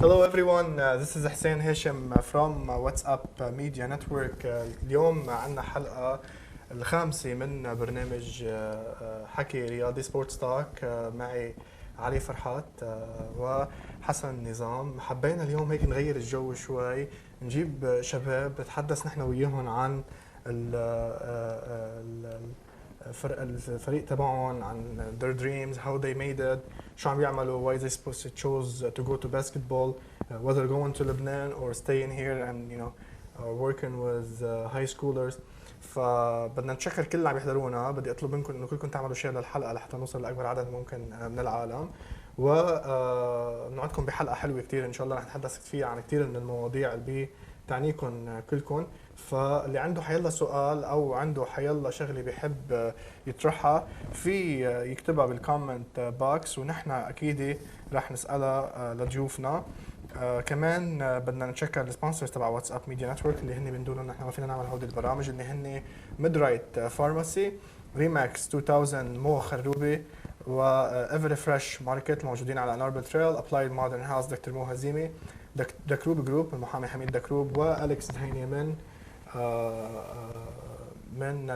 Hello everyone, this is Hussein Hashim from WhatsApp Media Network. اليوم عندنا حلقة الخامسة من برنامج حكي رياضي سبورتس توك معي علي فرحات وحسن نظام. حبينا اليوم هيك نغير الجو شوي، نجيب شباب نتحدث نحن وياهم عن الفريق تبعهم، عن their dreams, how they made it, شو عم يعملوا, why they supposed to choose to go to basketball, whether going to Lebanon or staying here and working with high schoolers. فبدنا نتشكر كل اللي عم يحضرونا. بدي اطلب منكم انه كلكم تعملوا شير للحلقه لحتى نوصل لاكبر عدد ممكن من العالم، ونوعدكم بحلقه حلوه كثير ان شاء الله. رح نتحدث فيها عن كثير من المواضيع اللي بتعنيكم كلكم. فاللي عنده حيلا سؤال او عنده حيلا شغله بيحب يطرحها في يكتبها بالكومنت باكس، ونحن اكيد رح نسالها لضيوفنا. كمان بدنا نتشكر السبونسرز تبع واتساب ميديا نتورك اللي هن بندوا لنا نحن ما فينا نعمل هودي البرامج، اللي هن ميدرايت فارماسي، ريماكس 2000 مو خروبي، وايفري فريش ماركت الموجودين على ناربل تريل، ابلايد مودرن هاوس دكتور مو هزيمي، دكروب جروب المحامي حميد دكروب، والكس دهيني من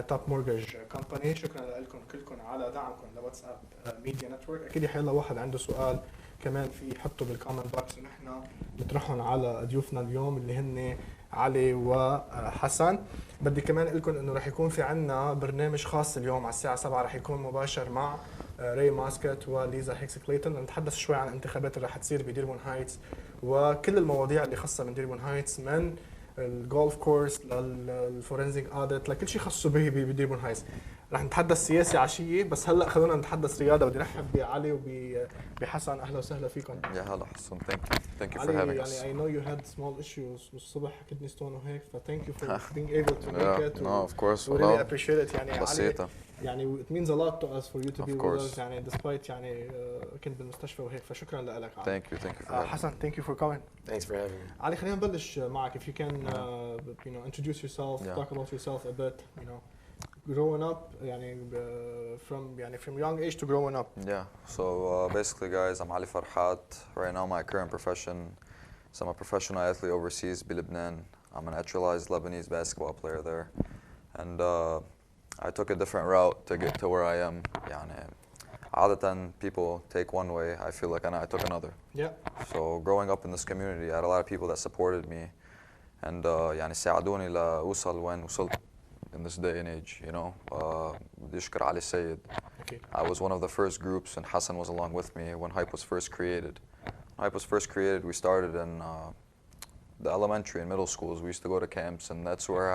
توب مورجج كومباني. شكرا لكم كلكم على دعمكم لواتساب ميديا نتورك. اكيد حيلا واحد عنده سؤال كمان في حطه بالكومنت باكس ونحن نطرحهم على ضيوفنا اليوم اللي هن علي وحسن. بدي كمان اقول لكم انه رح يكون في عنا برنامج خاص اليوم على الساعه 7، رح يكون مباشر مع ري ماسكت وليزا هيكس كليتون. نتحدث شوي عن الانتخابات اللي رح تصير بديربون هايتس وكل المواضيع اللي خاصه من ديربون هايتس، من الجولف كورس للفورنزيك اوديت لكل شيء خاصه به بديربون هايتس. رح نتحدث سياسي عشية، بس هلا خلونا نتحدث رياضه. بدي ارحب بعلي وبحسن. اهلا وسهلا فيكم. يا هلا حسن. thank you for having us. يعني I know you had small issues الصبح كدني ستون وهيك، ف thank you for being able to make it. No, of course. We really appreciate it. يعني بسيطة. يعني it means a lot to us for you to be with us. يعني despite يعني كنت بالمستشفى وهيك، فشكرا لك. Thank you for having me. حسن, thank you for coming. Thanks for having me. علي, خلينا نبلش معك. If you can introduce yourself, talk about yourself a bit, growing up, from young age to growing up. Yeah. So basically, guys, I'm Ali Farhat. Right now, my current profession is I'm a professional athlete overseas in Lebanon. I'm a naturalized Lebanese basketball player there, and I took a different route to get to where I am. عادة people take one way. I feel like I took another. Yeah. So growing up in this community, I had a lot of people that supported me, and ساعدوني لأوصل وين وصلت in this day and age, بدي أشكر علي السيد. I was one of the first groups, and Hassan was along with me when Hype was first created. When Hype was first created, we started in the elementary and middle schools. We used to go to camps, and that's where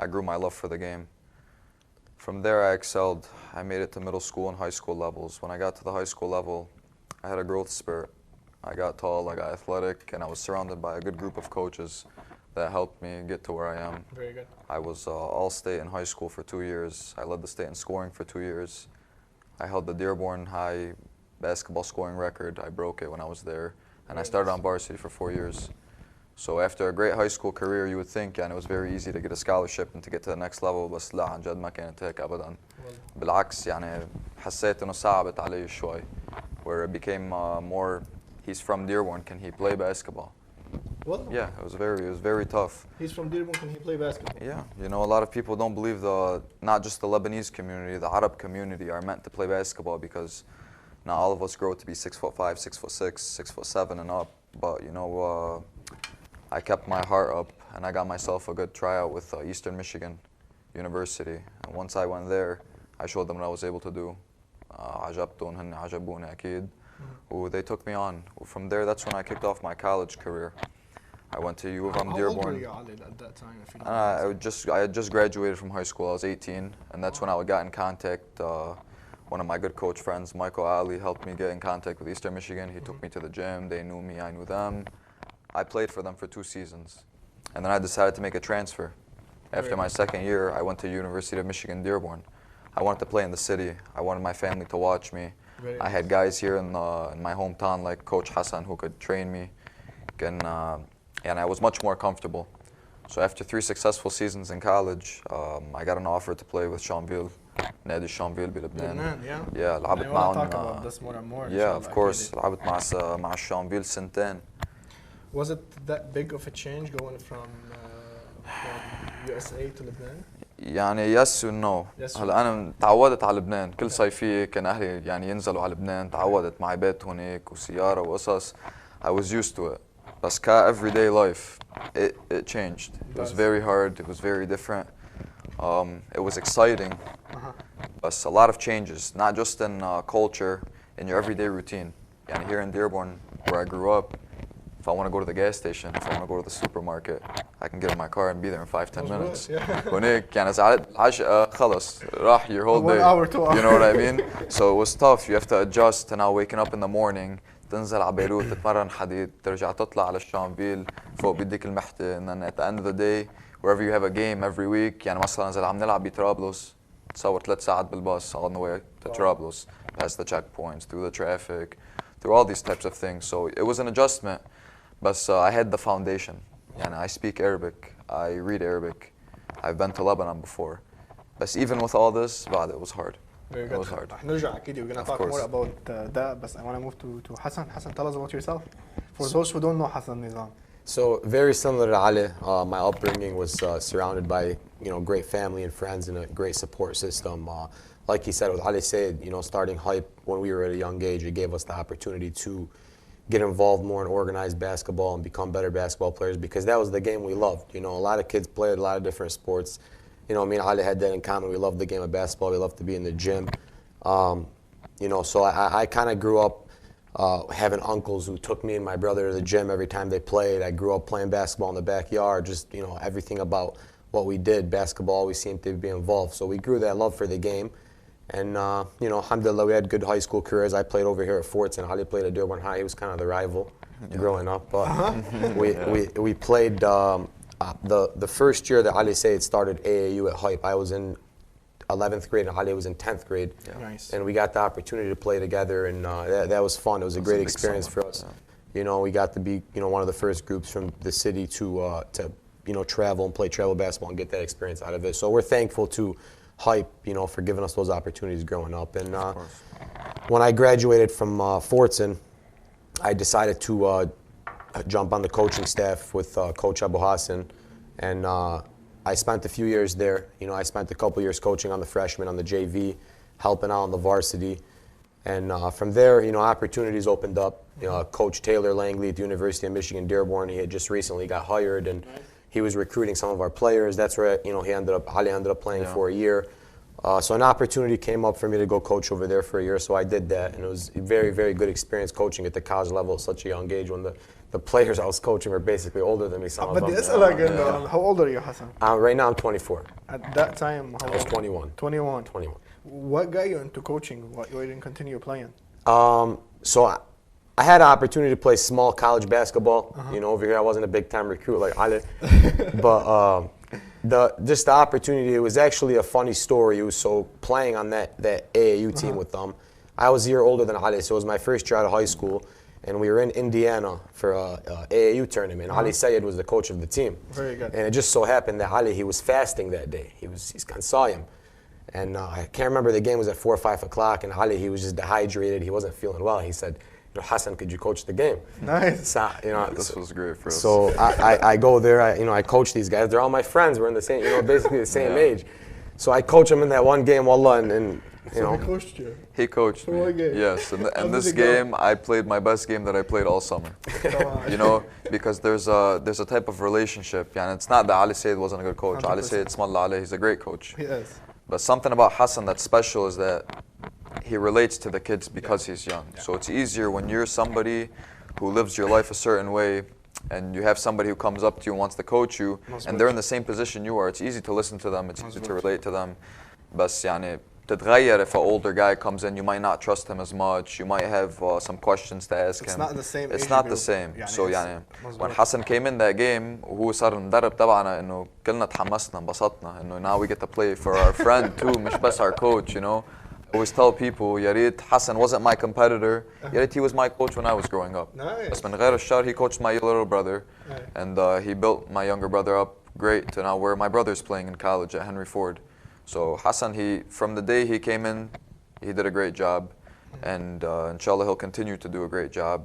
I grew my love for the game. From there, I excelled. I made it to middle school and high school levels. When I got to the high school level, I had a growth spurt. I got tall, I got athletic, and I was surrounded by a good group of coaches that helped me get to where I am. Very good. I was all-state in high school for 2 years. I led the state in scoring for 2 years. I held the Dearborn high basketball scoring record. I broke it when I was there. And I started on varsity for 4 years. So after a great high school career, you would think it was very easy to get a scholarship and to get to the next level. بس لا, عن جد ما كانت هيك أبداً. بالعكس, حسيت إنه صعبت علي شوي. Where it became more, he's from Dearborn, can he play basketball? Well, yeah, it was very tough. He's from Dearborn, can he play basketball? Yeah, a lot of people don't believe not just the Lebanese community, the Arab community are meant to play basketball, because not all of us grow to be 6'5", 6'6", 6'7" and up. But I kept my heart up, and I got myself a good tryout with Eastern Michigan University. And once I went there, I showed them what I was able to do. عجبتهم, هن عجبوني أكيد. They took me on. From there, that's when I kicked off my college career. I went to U of M Dearborn. How old were you, Ali, at that time? I had just graduated from high school. I was 18, and that's when I got in contact. One of my good coach friends, Michael Ali, helped me get in contact with Eastern Michigan. He took me to the gym. They knew me. I knew them. I played for them for 2 seasons, and then I decided to make a transfer. After my second year, I went to University of Michigan Dearborn. I wanted to play in the city. I wanted my family to watch me. I had guys here in my hometown like Coach Hassan who could train me, and I was much more comfortable. So after 3 successful seasons in college, I got an offer to play with Seanville نادي الشامفيل بلبنان. لبنان Yeah, لعبت I wanna معهم. talk about this more and more. Yeah, of course. لعبت مع الشامفيل سنتين. Was it that big of a change going from USA to Lebanon? يعني يس ونو. هلا انا تعودت على لبنان، كل صيفيه كان اهلي يعني ينزلوا على لبنان، تعودت معي بيت هونيك وسياره وقصص. I was used to it. بس everyday life it changed. It was very hard, it was very different. It was exciting. But a lot of changes, not just in culture, in your everyday routine. يعني here in Dearborn, where I grew up, if I want to go to the gas station, if I want to go to the supermarket, I can get in my car and be there in 5-10 minutes. هناك يعني زعلت العشقة خلص راح your whole day. 1 hour, 2 hours. You know what I mean? So it was tough. You have to adjust to now waking up in the morning, تنزل على بيروت تتمرن حديد، ترجع تطلع على الشامفيل فوق بيديك المحتة، and then at the end of the day, wherever you have a game every week، يعني مثلا إذا عم نلعب بطرابلس تصور 3 ساعات بالباص on the way to Trablus, past the checkpoints, through the traffic, through all these types of things. So it was an adjustment, but I had the foundation. And I speak Arabic, I read Arabic, I've been to Lebanon before. But even with all this, it was hard. Very good. It was hard. نرجع أكيد. We're gonna talk more about that. But I want to move to Hassan. Hassan, tell us about yourself. For those who don't know Hassan Nizam. So very similar to Ali, my upbringing was surrounded by great family and friends and a great support system. Like he said, with Ali said, starting hype when we were at a young age, it gave us the opportunity to get involved more in organized basketball and become better basketball players because that was the game we loved. A lot of kids played a lot of different sports. Me and Ali had that in common. We loved the game of basketball. We loved to be in the gym. So I kind of grew up having uncles who took me and my brother to the gym every time they played. I grew up playing basketball in the backyard. Just everything about what we did, basketball always seemed to be involved. So we grew that love for the game. And, alhamdulillah, we had good high school careers. I played over here at Forts, and Ali played at Dearborn High. He was kind of the rival growing up. But we played the first year that Ali Said started AAU at Hype. I was in 11th grade, and Ali was in 10th grade. Yeah. Nice. And we got the opportunity to play together, and that was fun. It was a great experience for us. Yeah. We got to be, one of the first groups from the city to travel and play travel basketball and get that experience out of it. So we're thankful to Hype, for giving us those opportunities growing up. And when I graduated from Fortson, I decided to jump on the coaching staff with Coach Abu Hassan. And I spent a few years there. I spent a couple years coaching on the freshmen, on the JV, helping out on the varsity. And from there, opportunities opened up. Coach Taylor Langley at the University of Michigan Dearborn, he had just recently got hired, and he was recruiting some of our players. That's where Ali ended up playing for a year. So an opportunity came up for me to go coach over there for a year, so I did that, and it was a very, very good experience coaching at the college level at such a young age when the players I was coaching were basically older than me. Some of them. How old are you, Hassan? Right now I'm 24. At that time, I was 21. 21. 21. What got you into coaching? Why you didn't continue playing? So I had an opportunity to play small college basketball. Over here I wasn't a big time recruit like Ali, but just the opportunity. It was actually a funny story. It was so playing on that AAU team with them. I was a year older than Ali, so it was my first year out of high school, and we were in Indiana for a AAU tournament. Ali Sayed was the coach of the team. Very good. And it just so happened that Ali, he was fasting that day. I saw him. And I can't remember, the game was at 4 or 5 o'clock, and Ali, he was just dehydrated. He wasn't feeling well. He said, Hassan, could you coach the game? Nice. So, this was great for us. So I go there, I coach these guys. They're all my friends. We're in the same, basically the same age. So I coach them in that one game, wallah, and he coached you? He coached me. Yes, and this game, I played my best game that I played all summer. Because there's a type of relationship. And it's not that Ali Said wasn't a good coach. 100%. Ali Said, Smallah Ali, he's a great coach. Yes. But something about Hassan that's special is that he relates to the kids because he's young. So it's easier when you're somebody who lives your life a certain way and you have somebody who comes up to you and wants to coach you and they're in the same position you are. It's easy to listen to them, it's easy to relate to them. بس يعني تتغير if an older guy comes in, you might not trust him as much. You might have some questions to ask him. It's not the same. It's not the same. So يعني when Hassan came in that game وهو صار المدرب تبعنا إنه كلنا تحمسنا انبسطنا إنه now we get to play for our friend too مش بس our coach. I always tell people يا ريت Hassan wasn't my competitor. يا ريت he was my coach when I was growing up. Nice. بس من غير الشر he coached my little brother and he built my younger brother up great to now where my brother's playing in college at Henry Ford. So Hassan, from the day he came in, he did a great job, and inshallah he'll continue to do a great job.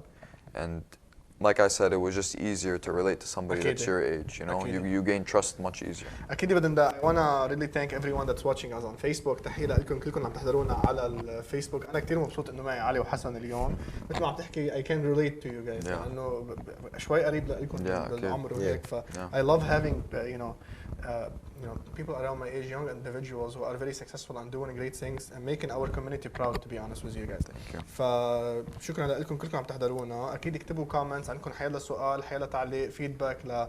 And like I said, it was just easier to relate to somebody that's your age. You know, you gain trust much easier. أكيد بدنا I wanna really thank everyone that's watching us on Facebook. تحية لكم كلكم عم تحضرونا على الفيسبوك. أنا كثير مبسوط إنه معي علي وحسن اليوم. مثل ما عم تحكي I can relate to you guys. لأنه شوي قريب لكم بالعمر وهيك. ف I love having people around my age, young individuals who are very successful and doing great things and making our community proud, to be honest with you guys. Thank you. فشكرا لكم كلكم عم تحضرونا. أكيد اكتبوا comments عندكم حيلا سؤال حيلا تعليق فيدباك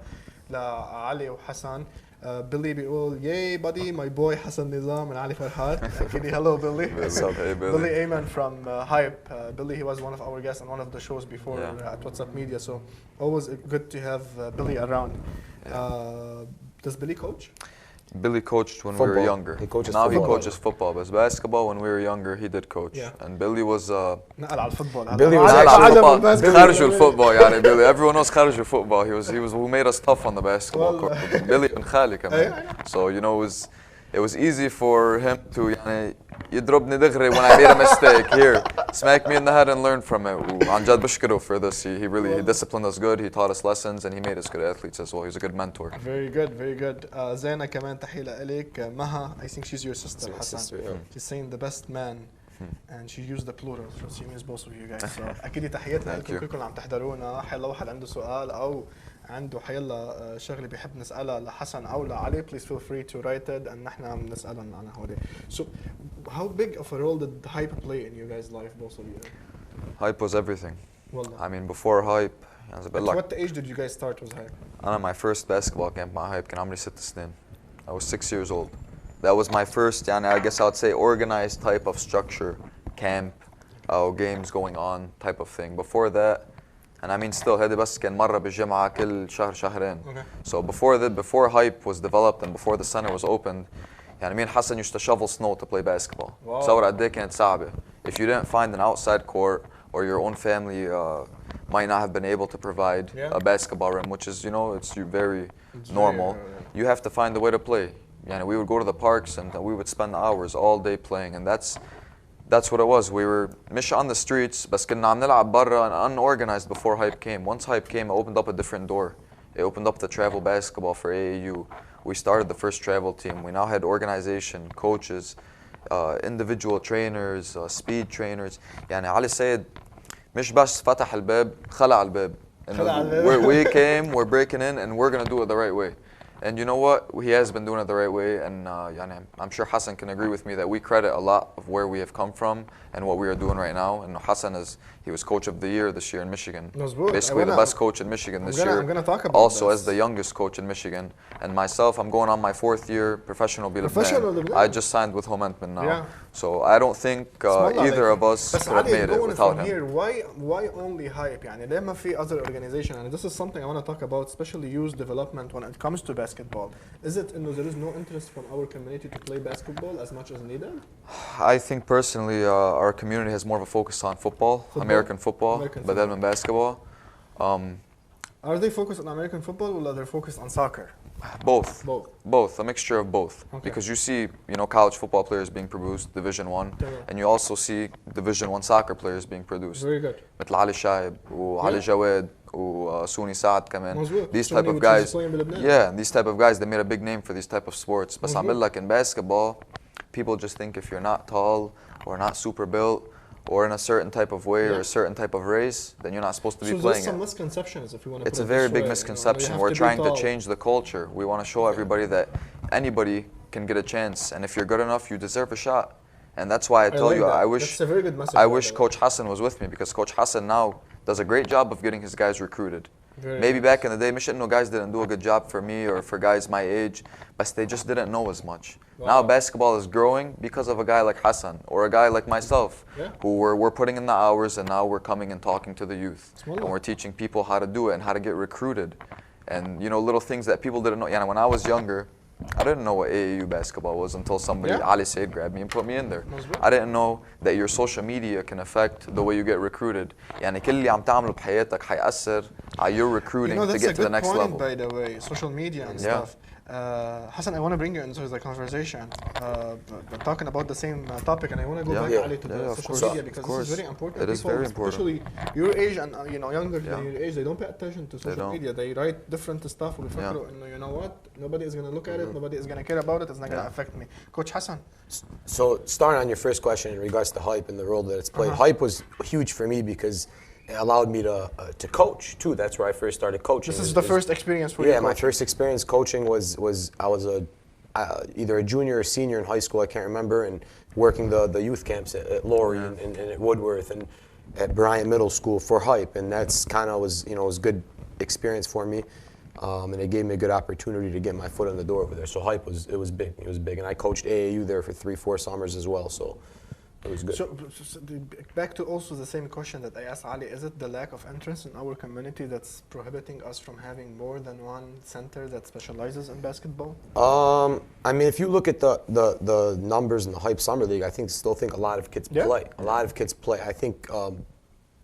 لعلي وحسن. بيلي بيقول yay buddy my boy Hassan Nizam and Ali Farhat. أكيد hello Billy. What's up, hey Billy? Billy Amen from Hype. Billy, he was one of our guests on one of the shows before at WhatsApp Media, so always good to have Billy around. Does Billy coach? Billy coached when we were younger. He coaches now football. he coaches football, but basketball when we were younger he did coach. Yeah. And Billy was نقل على الفوتبول. Billy was خارج الفوتبall يعني Billy. Everyone else خارج الفوتبall. He was who made us tough on the basketball court. Billy ابن خالي كمان. So you know it was easy for him to يعني يضربني دغري when I made a mistake. Here, smack me in the head and learn from it. وعن جد بشكره for this. He really disciplined us good. He taught us lessons and he made us good athletes as well. He was a good mentor. Very good, very good. زينة كمان تحية لإلك. مها, I think she's your sister. Hassan. She's saying the best man. And she used the plural, so she means both of you guys. So أكيد تحياتنا لكم كلكم عم تحضرونا. حيلا واحد عنده سؤال أو عنده حيلا شغله بيحب نسألها لحسن أو لعلي, please feel free to write it and نحن بنسألهم عن هودي. So how big of a role did Hype play in your guys' life, both of you? Hype was everything. والله. I mean before Hype, At what age did you guys start with Hype? أنا my first basketball camp مع Hype كان عمري 6 سنين. I was 6 years old. That was my first, I guess I would say, organized type of structure, camp, games going on type of thing. Before that, and I mean still, هذا بس كان مرة بالجمعة كل شهر شهرين. So before Hype was developed and before the center was opened, me and Hassan used to shovel snow to play basketball. So قد إيه كانت صعبة. If you didn't find an outside court or your own family might not have been able to provide a basketball rim, which is, it's very normal. You have to find a way to play. We would go to the parks and we would spend hours all day playing, and that's what it was. We were مش on the streets, بس كنا عم نلعب برا and unorganized before Hype came. Once Hype came, it opened up a different door. It opened up the travel basketball for AAU. We started the first travel team. We now had organization, coaches, individual trainers, speed trainers. علي سيد مش بس فتح الباب, خلع الباب. We came, we're breaking in, and we're gonna do it the right way. And you know what? He has been doing it the right way, and I'm sure Hassan can agree with me that we credit a lot of where we have come from and what we are doing right now. And Hassan he was coach of the year this year in Michigan. Basically the best coach in Michigan this year. I'm gonna talk about also this. As the youngest coach in Michigan. And myself, I'm going on my 4th year professional Lebanon. I just signed with Homenetmen now. Yeah. So I don't think either of us could have made it without him. Here, why only Hype? ليه ما في other organization? And this is something I want to talk about, especially youth development when it comes to basketball. Is it there is no interest from our community to play basketball as much as needed? I think personally our community has more of a focus on football. American football, بدل من basketball. Are they focused on American football or are they focused on soccer? Both, a mixture of both. Okay. Because you see, college football players being produced, Division 1, and you also see Division 1 soccer players being produced. Very good. مثل علي شايب وعلي جواد وسوني سعد كمان. These type of guys. Yeah, these type of guys, they made a big name for these type of sports. But عم like in basketball, people just think if you're not tall or not super built or in a certain type of way or a certain type of race, then you're not supposed to be playing it. So there's some misconceptions, if you want to It's a very big misconception. We're trying to change the culture. We want to show everybody that anybody can get a chance, and if you're good enough, you deserve a shot. And that's why I tell you, I wish that's a very good message, I wish Coach Hassan was with me, because Coach Hassan now does a great job of getting his guys recruited. Maybe back in the day, مش إنه guys didn't do a good job for me or for guys my age, but they just didn't know as much. Now basketball is growing because of a guy like Hassan or a guy like myself, who we're putting in the hours, and now we're coming and talking to the youth, and we're teaching people how to do it and how to get recruited, and little things that people didn't know. When I was younger, I didn't know what AAU basketball was until somebody, Ali Said, grabbed me and put me in there. I didn't know that your social media can affect the way you get recruited. كل اللي عم تعمله بحياتك حيأثر you're recruiting to get to the next level. By the way, social media and stuff. Hassan, I want to bring you into the conversation, but talking about the same topic, and I want to go back Ali, to the social media, because this is very important. It is very important. Especially your age and younger than your age, they don't pay attention to social media. They write different stuff, you know what? Nobody is going to look at it. Nobody is going to care about it. It's not going to affect me. Coach Hassan. So starting on your first question in regards to hype and the role that it's played, hype was huge for me because it allowed me to coach too. That's where I first started coaching. This is the first experience for you. Yeah, my first experience coaching was I was either a junior or senior in high school, I can't remember, and working the youth camps at Laurie and at Woodworth and at Bryant Middle School for hype, and that's kind of was good experience for me, and it gave me a good opportunity to get my foot in the door over there. So hype was big, and I coached AAU there for 3-4 summers as well. So. It was good. So back to also the same question that I asked Ali, is it the lack of entrance in our community that's prohibiting us from having more than one center that specializes in basketball? I mean, if you look at the numbers in the Hype Summer League, I still think a lot of kids play. A lot of kids play. I think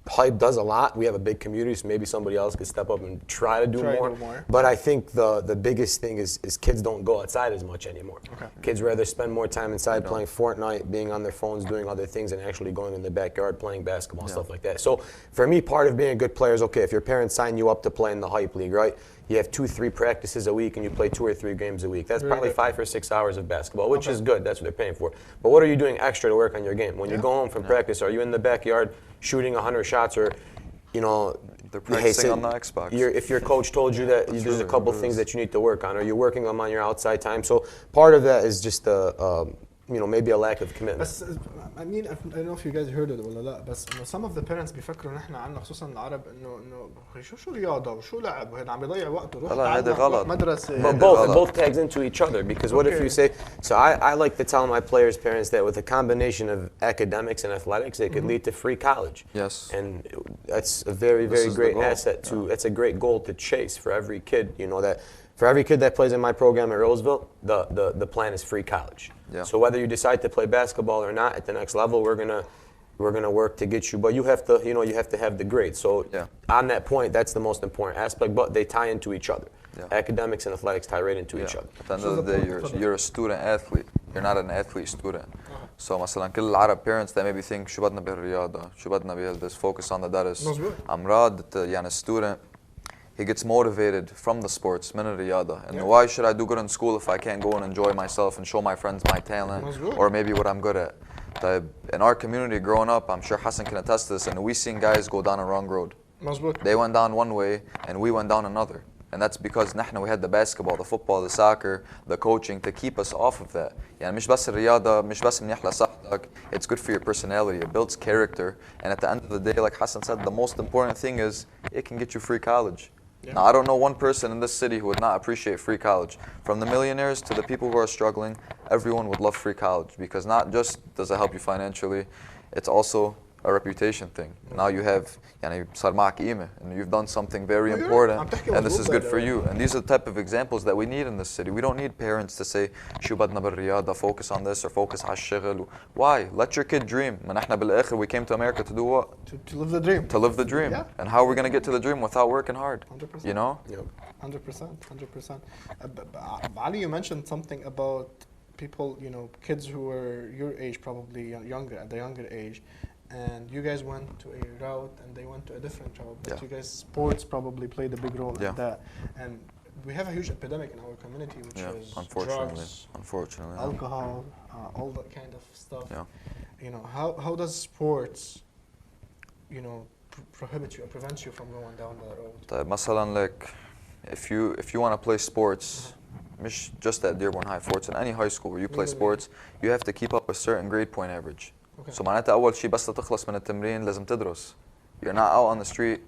Hype does a lot. We have a big community, so maybe somebody else could step up and try to do more. But I think the biggest thing is kids don't go outside as much anymore. Okay. Kids rather spend more time inside playing Fortnite, being on their phones, doing other things, and actually going in the backyard playing basketball, stuff like that. So for me, part of being a good player is, okay, if your parents sign you up to play in the Hype League, right? You have 2-3 practices a week and you play 2 or 3 games a week. That's probably 5 or 6 hours of basketball, which is good. That's what they're paying for. But what are you doing extra to work on your game? When you go home from practice, are you in the backyard shooting 100 shots, or, they're practicing on the Xbox? If your coach told you that there's a couple things that you need to work on, are you working them on your outside time? So part of that is just maybe a lack of commitment. I mean, I don't know if you guys heard it ولا لا, بس some of the parents بيفكروا نحن عنا خصوصا العرب انه شو رياضه وشو لعب وهذا عم يضيع وقته روح تعلم مدرسه. But both tags into each other, because what if you say, so I like to tell my players' parents that with a combination of academics and athletics, it could lead to free college. Yes. And that's a very, very great asset to, that's a great goal to chase for every kid, that for every kid that plays in my program at Roseville, the plan is free college. Yeah. So whether you decide to play basketball or not at the next level, we're gonna work to get you. But you have to have the grades. So on that point, that's the most important aspect. But they tie into each other. Yeah. Academics and athletics tie right into each other. At the end of the day, you're a student athlete. You're not an athlete student. So مثلا كل العرب parents that maybe think شو بدنا بالرياضة, شو بدنا بهالدرس, focus on the درس. أمراض يعني student. He gets motivated from the sports, من الرياضة. And why should I do good in school if I can't go and enjoy myself and show my friends my talent or maybe what I'm good at? In our community growing up, I'm sure Hassan can attest to this, and we seen guys go down a wrong road. They went down one way and we went down another. And that's because we had the basketball, the football, the soccer, the coaching to keep us off of that. يعني مش بس الرياضة, مش بس منيح لصحتك. It's good for your personality. It builds character. And at the end of the day, like Hassan said, the most important thing is it can get you free college. Yeah. Now, I don't know one person in this city who would not appreciate free college. From the millionaires to the people who are struggling, everyone would love free college, because not just does it help you financially, it's also a reputation thing. Now you have, صار معك قيمة, and you've done something very important, and this is good for you. And these are the type of examples that we need in this city. We don't need parents to say, شو بدنا بالرياضة, focus on this or focus على الشغل. Why? Let your kid dream. ما نحن بالآخر we came to America to do what? To live the dream. To live the dream. Yeah. And how are we going to get to the dream without working hard? 100%. You know? 100%. Ali, you mentioned something about people, kids who were your age, probably younger, at the younger age. And you guys went to a route and they went to a different route. But you guys, sports probably played a big role in that. And we have a huge epidemic in our community, which is drugs, alcohol, all that kind of stuff. Yeah. How does sports, prohibit you or prevent you from going down that road? مثلا like if you want to play sports, مش just at Dearborn High, sports in any high school where you play sports, you have to keep up a certain grade point average. So معناتها أول شيء بس تخلص من التمرين لازم تدرس. You're not out on the street,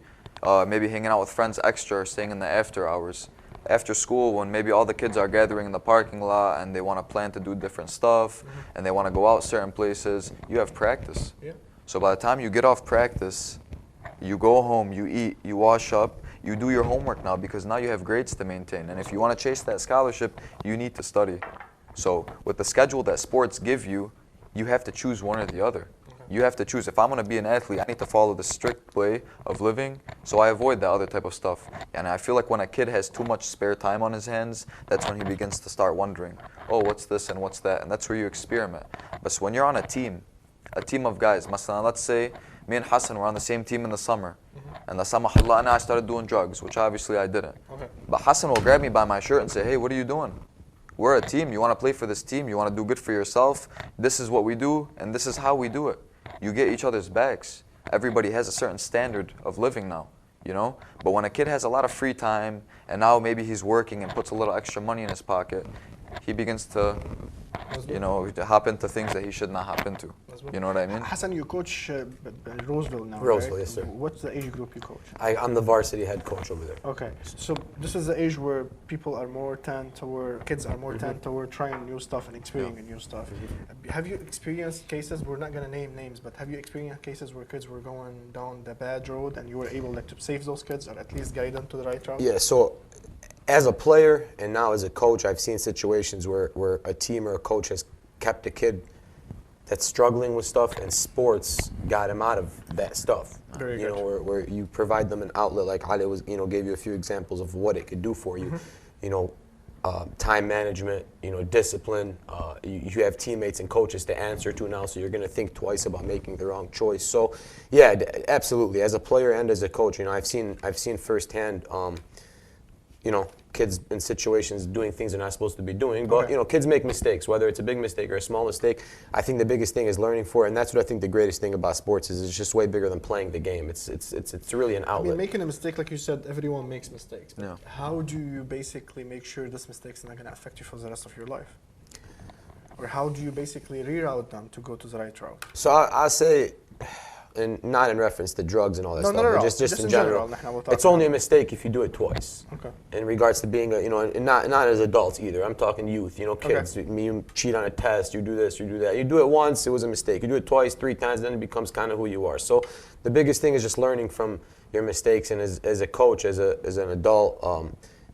maybe hanging out with friends extra or staying in the after hours. After school, when maybe all the kids are gathering in the parking lot and they want to plan to do different stuff and they want to go out certain places, you have practice. Yeah. So by the time you get off practice, you go home, you eat, you wash up, you do your homework now, because now you have grades to maintain. And if you want to chase that scholarship, you need to study. So with the schedule that sports give you, you have to choose one or the other. You have to choose. If I'm going to be an athlete, I need to follow the strict way of living, so I avoid that other type of stuff. And I feel like when a kid has too much spare time on his hands, that's when he begins to start wondering, oh, what's this and what's that? And that's where you experiment. But when you're on a team of guys, let's say me and Hassan were on the same team in the summer, and la samah Allah, I started doing drugs, which obviously I didn't. Okay. But Hassan will grab me by my shirt and say, hey, what are you doing? We're a team. You want to play for this team. You want to do good for yourself. This is what we do, and this is how we do it. You get each other's backs. Everybody has a certain standard of living now, you know? But when a kid has a lot of free time, and now maybe he's working and puts a little extra money in his pocket, he begins to, you know, to hop into things that he should not hop into. You know what I mean? Hassan, you coach Roseville now, Roseville, right? yes, sir. What's the age group you coach? I'm the varsity head coach over there. Okay, so this is the age where people are more tend toward, kids are more tend toward trying new stuff and experiencing new stuff. Have you experienced cases, we're not going to name names, but have you experienced cases where kids were going down the bad road and you were able like, to save those kids or at least guide them to the right route? Yeah, so as a player and now as a coach, I've seen situations where a team or a coach has kept a kid that's struggling with stuff, and sports got him out of that stuff. Very you good. know, where you provide them an outlet, like Ali was, you know, gave you a few examples of what it could do for you. You know, time management, you know, discipline. You have teammates and coaches to answer to now, so you're going to think twice about making the wrong choice. So, yeah, absolutely. As a player and as a coach, you know, I've seen firsthand. You know, kids in situations doing things they're not supposed to be doing. But, you know, kids make mistakes, whether it's a big mistake or a small mistake. I think the biggest thing is learning for it, and that's what I think the greatest thing about sports is. It's just way bigger than playing the game. It's really an outlet. I mean, making a mistake, like you said, everyone makes mistakes. But Yeah. how do you basically make sure this mistake's not going to affect you for the rest of your life? Or how do you basically reroute them to go to the right route? So I say, and not in reference to drugs and all that No, stuff, no, but no, just in general. It's only a mistake if you do it twice. Okay. In regards to being, you know, and not as adults either. I'm talking youth, you know, kids. Okay. You cheat on a test, you do this, you do that. You do it once, it was a mistake. You do it twice, 3 times, then it becomes kind of who you are. So the biggest thing is just learning from your mistakes, and as a coach, as an adult,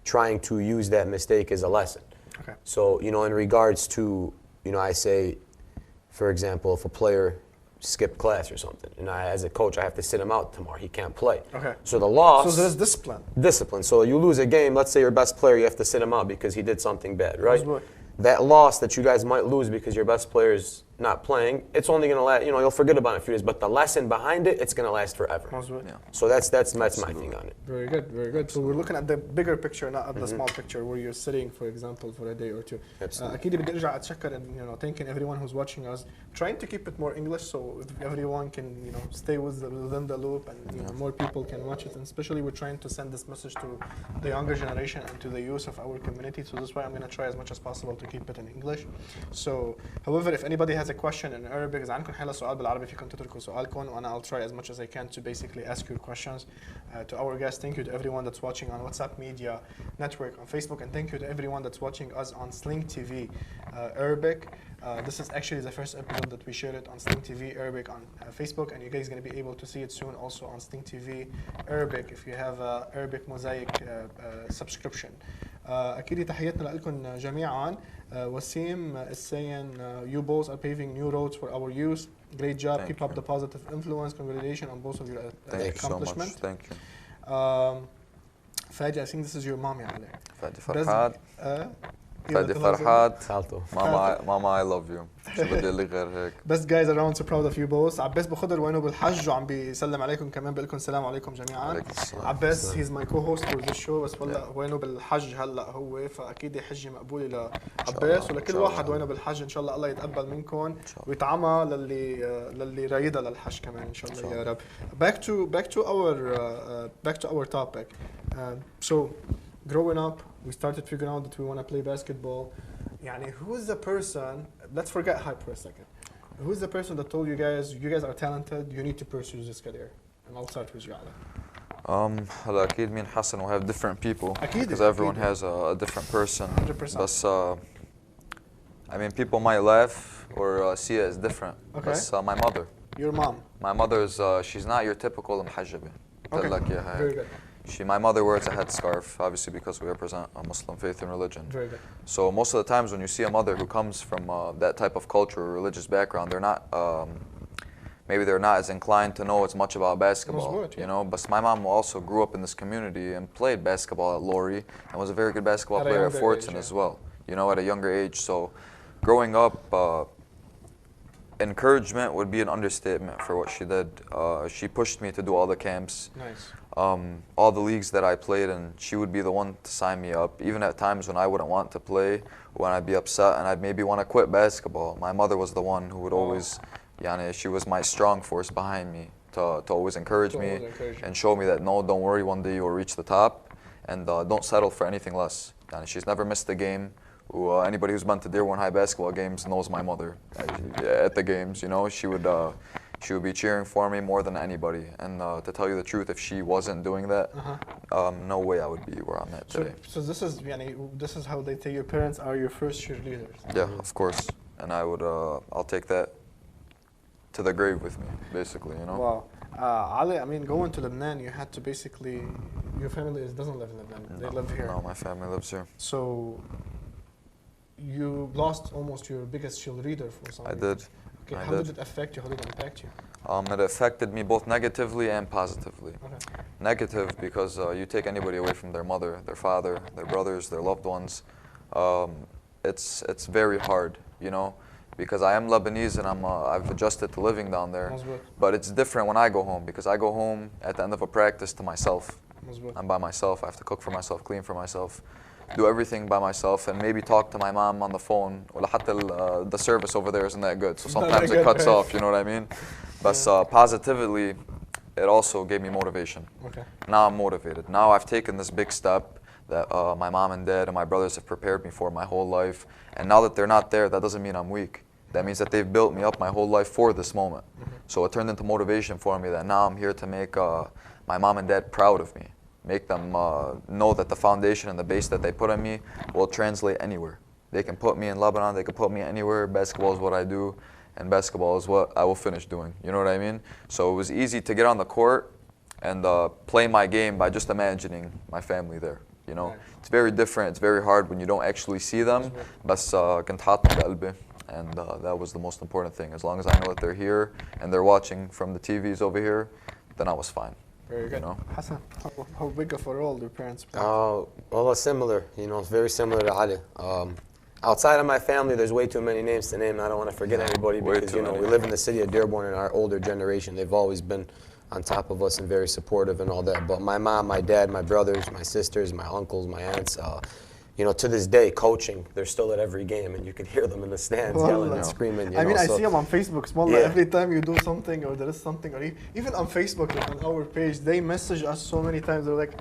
trying to use that mistake as a lesson. Okay. So, you know, in regards to, you know, I say, for example, if a player skip class or something, and as a coach I have to sit him out tomorrow, he can't play. Okay. So the loss, So there's discipline. so you lose a game, let's say your best player, you have to sit him out because he did something bad, right? That's That loss that you guys might lose because your best player is not playing, it's only going to last, you know, you'll forget about it in a few days, but the lesson behind it, it's going to last forever. Yeah. So that's my thing on it. Very good, very good. So we're looking at the bigger picture, not at the small picture where you're sitting, for example, for a day or two. Absolutely. أكيد بدي أرجع أتشكر and you know thanking everyone who's watching us, trying to keep it more English so everyone can you know stay within the loop and you know more people can watch it, and especially we're trying to send this message to the younger generation and to the youth of our community. So that's why I'm going to try as much as possible to keep it in English. So, however, if anybody has a question in Arabic, إذا عندكم حلا سؤال بالعربي فيكم تتركوا سؤالكم وأنا I'll try as much as I can to basically ask your questions. To our guests, thank you to everyone that's watching on WhatsApp Media Network on Facebook, and thank you to everyone that's watching us on Sling TV Arabic. This is actually the first episode that we shared it on Sling TV Arabic on Facebook, and you guys are going to be able to see it soon also on Sling TV Arabic if you have a Arabic Mosaic subscription. أكيد تحياتنا لكم جميعا. Wasim is saying you both are paving new roads for our youth. Great job. Keep up the positive influence. Congratulations on both of your accomplishments. Thank you. Fadi, I think this is your mom, يعني. فادي فرحات. فادي فرحات. خالته. ماما I love you. شو بدي أقول لك غير هيك. Best guys around, so proud of you both. عباس بخضر وينه بالحج وعم بيسلم عليكم كمان، بقول لكم السلام عليكم جميعا. عباس he's my co-host for this show، بس والله وينه بالحج هلا هو، فاكيد حجه مقبوله لعباس ولكل واحد وينه بالحج. ان شاء الله الله يتقبل منكم ويطعمها للي رايدها للحج كمان ان شاء الله يا رب. Back to our topic. So growing up, we started figuring out that we want to play basketball. يعني who is the person, let's forget hype for a second. Who is the person that told you guys are talented, you need to pursue this career? And I'll start with you, Ali. هلا أكيد مين حسن will have different people أكيد. because everyone has a different person. 100%. بس I mean people might laugh or see it as different. Okay. بس my mother. Your mom. My mother is she's not your typical محجبة. Okay. Very good. My mother wears a headscarf, obviously because we represent a Muslim faith and religion. Very good. So most of the times when you see a mother who comes from that type of culture or religious background, maybe they're not as inclined to know as much about basketball, مظبوط, you know. But my mom also grew up in this community and played basketball at Lori and was a very good basketball player at Fortson as well, you know, at a younger age. So growing up, encouragement would be an understatement for what she did. She pushed me to do all the camps. Nice. All the leagues that I played in, she would be the one to sign me up. Even at times when I wouldn't want to play, when I'd be upset and I'd maybe want to quit basketball, my mother was the one who would always, she was my strong force behind me to always encourage me and show me that, no, don't worry, one day you will reach the top, and don't settle for anything less. She's never missed a game. Anybody who's been to Dearborn High basketball games knows my mother at the games, you know. She would be cheering for me more than anybody. And to tell you the truth, if she wasn't doing that, no way I would be where I'm at today. So this is how they say your parents are your first cheerleaders. Yeah, of course. And I would, I'll take that to the grave with me, basically, you know. Wow. Ali, I mean, going to Lebanon, you had to basically, your family doesn't live in Lebanon. They live here. No, my family lives here. So you lost almost your biggest cheerleader for some reason. I did. Okay, how did it affect you? How did it impact you? It affected me both negatively and positively. Okay. Negative because you take anybody away from their mother, their father, their brothers, their loved ones. It's very hard, you know, because I am Lebanese and I've adjusted to living down there. But it's different when I go home, because I go home at the end of a practice to myself. I'm by myself. I have to cook for myself, clean for myself, do everything by myself, and maybe talk to my mom on the phone. The service over there isn't that good, so sometimes it cuts off, you know what I mean? But positively, it also gave me motivation. Okay. Now I'm motivated. Now I've taken this big step that my mom and dad and my brothers have prepared me for my whole life. And now that they're not there, that doesn't mean I'm weak. That means that they've built me up my whole life for this moment. So it turned into motivation for me that now I'm here to make my mom and dad proud of me. Make them know that the foundation and the base that they put on me will translate anywhere. They can put me in Lebanon, they can put me anywhere. Basketball is what I do, and basketball is what I will finish doing. You know what I mean? So it was easy to get on the court and play my game by just imagining my family there. You know, it's very different. It's very hard when you don't actually see them. بس كنت حاطهم بقلبي, and that was the most important thing. As long as I know that they're here and they're watching from the TVs over here, then I was fine. Very good. You know? Hassan, how big of a role do parents play? Well, it's similar. You know, it's very similar to Ali. Outside of my family, there's way too many names to name, and I don't want to forget anybody because, you know, we live in the city of Dearborn, and our older generation, they've always been on top of us and very supportive and all that. But my mom, my dad, my brothers, my sisters, my uncles, my aunts, you know, to this day, coaching, they're still at every game, and you can hear them in the stands yelling and screaming. You know, I see them on Facebook. Every time you do something or there is something, or even on Facebook, like on our page, they message us so many times. They're like,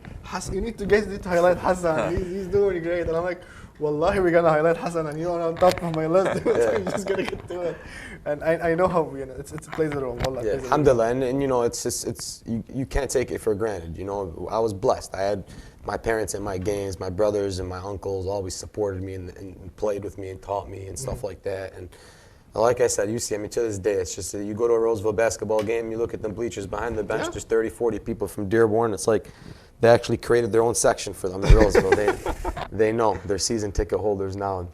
you need to highlight Hassan. He's doing great. And I'm like, Wallahi, we're gonna highlight Hassan, and you're on top of my list. We're just gonna get to it. And I know how, you know, it plays a role. Wallah, yeah, alhamdulillah, and you know, it's you can't take it for granted. You know, I was blessed. I had my parents in my games, my brothers and my uncles always supported me and played with me and taught me and stuff like that. And like I said, you see, I mean, to this day, it's just you go to a Roseville basketball game, you look at them bleachers behind the bench. There's 30, 40 people from Dearborn. It's like they actually created their own section for them in Roseville. They know they're season ticket holders now. And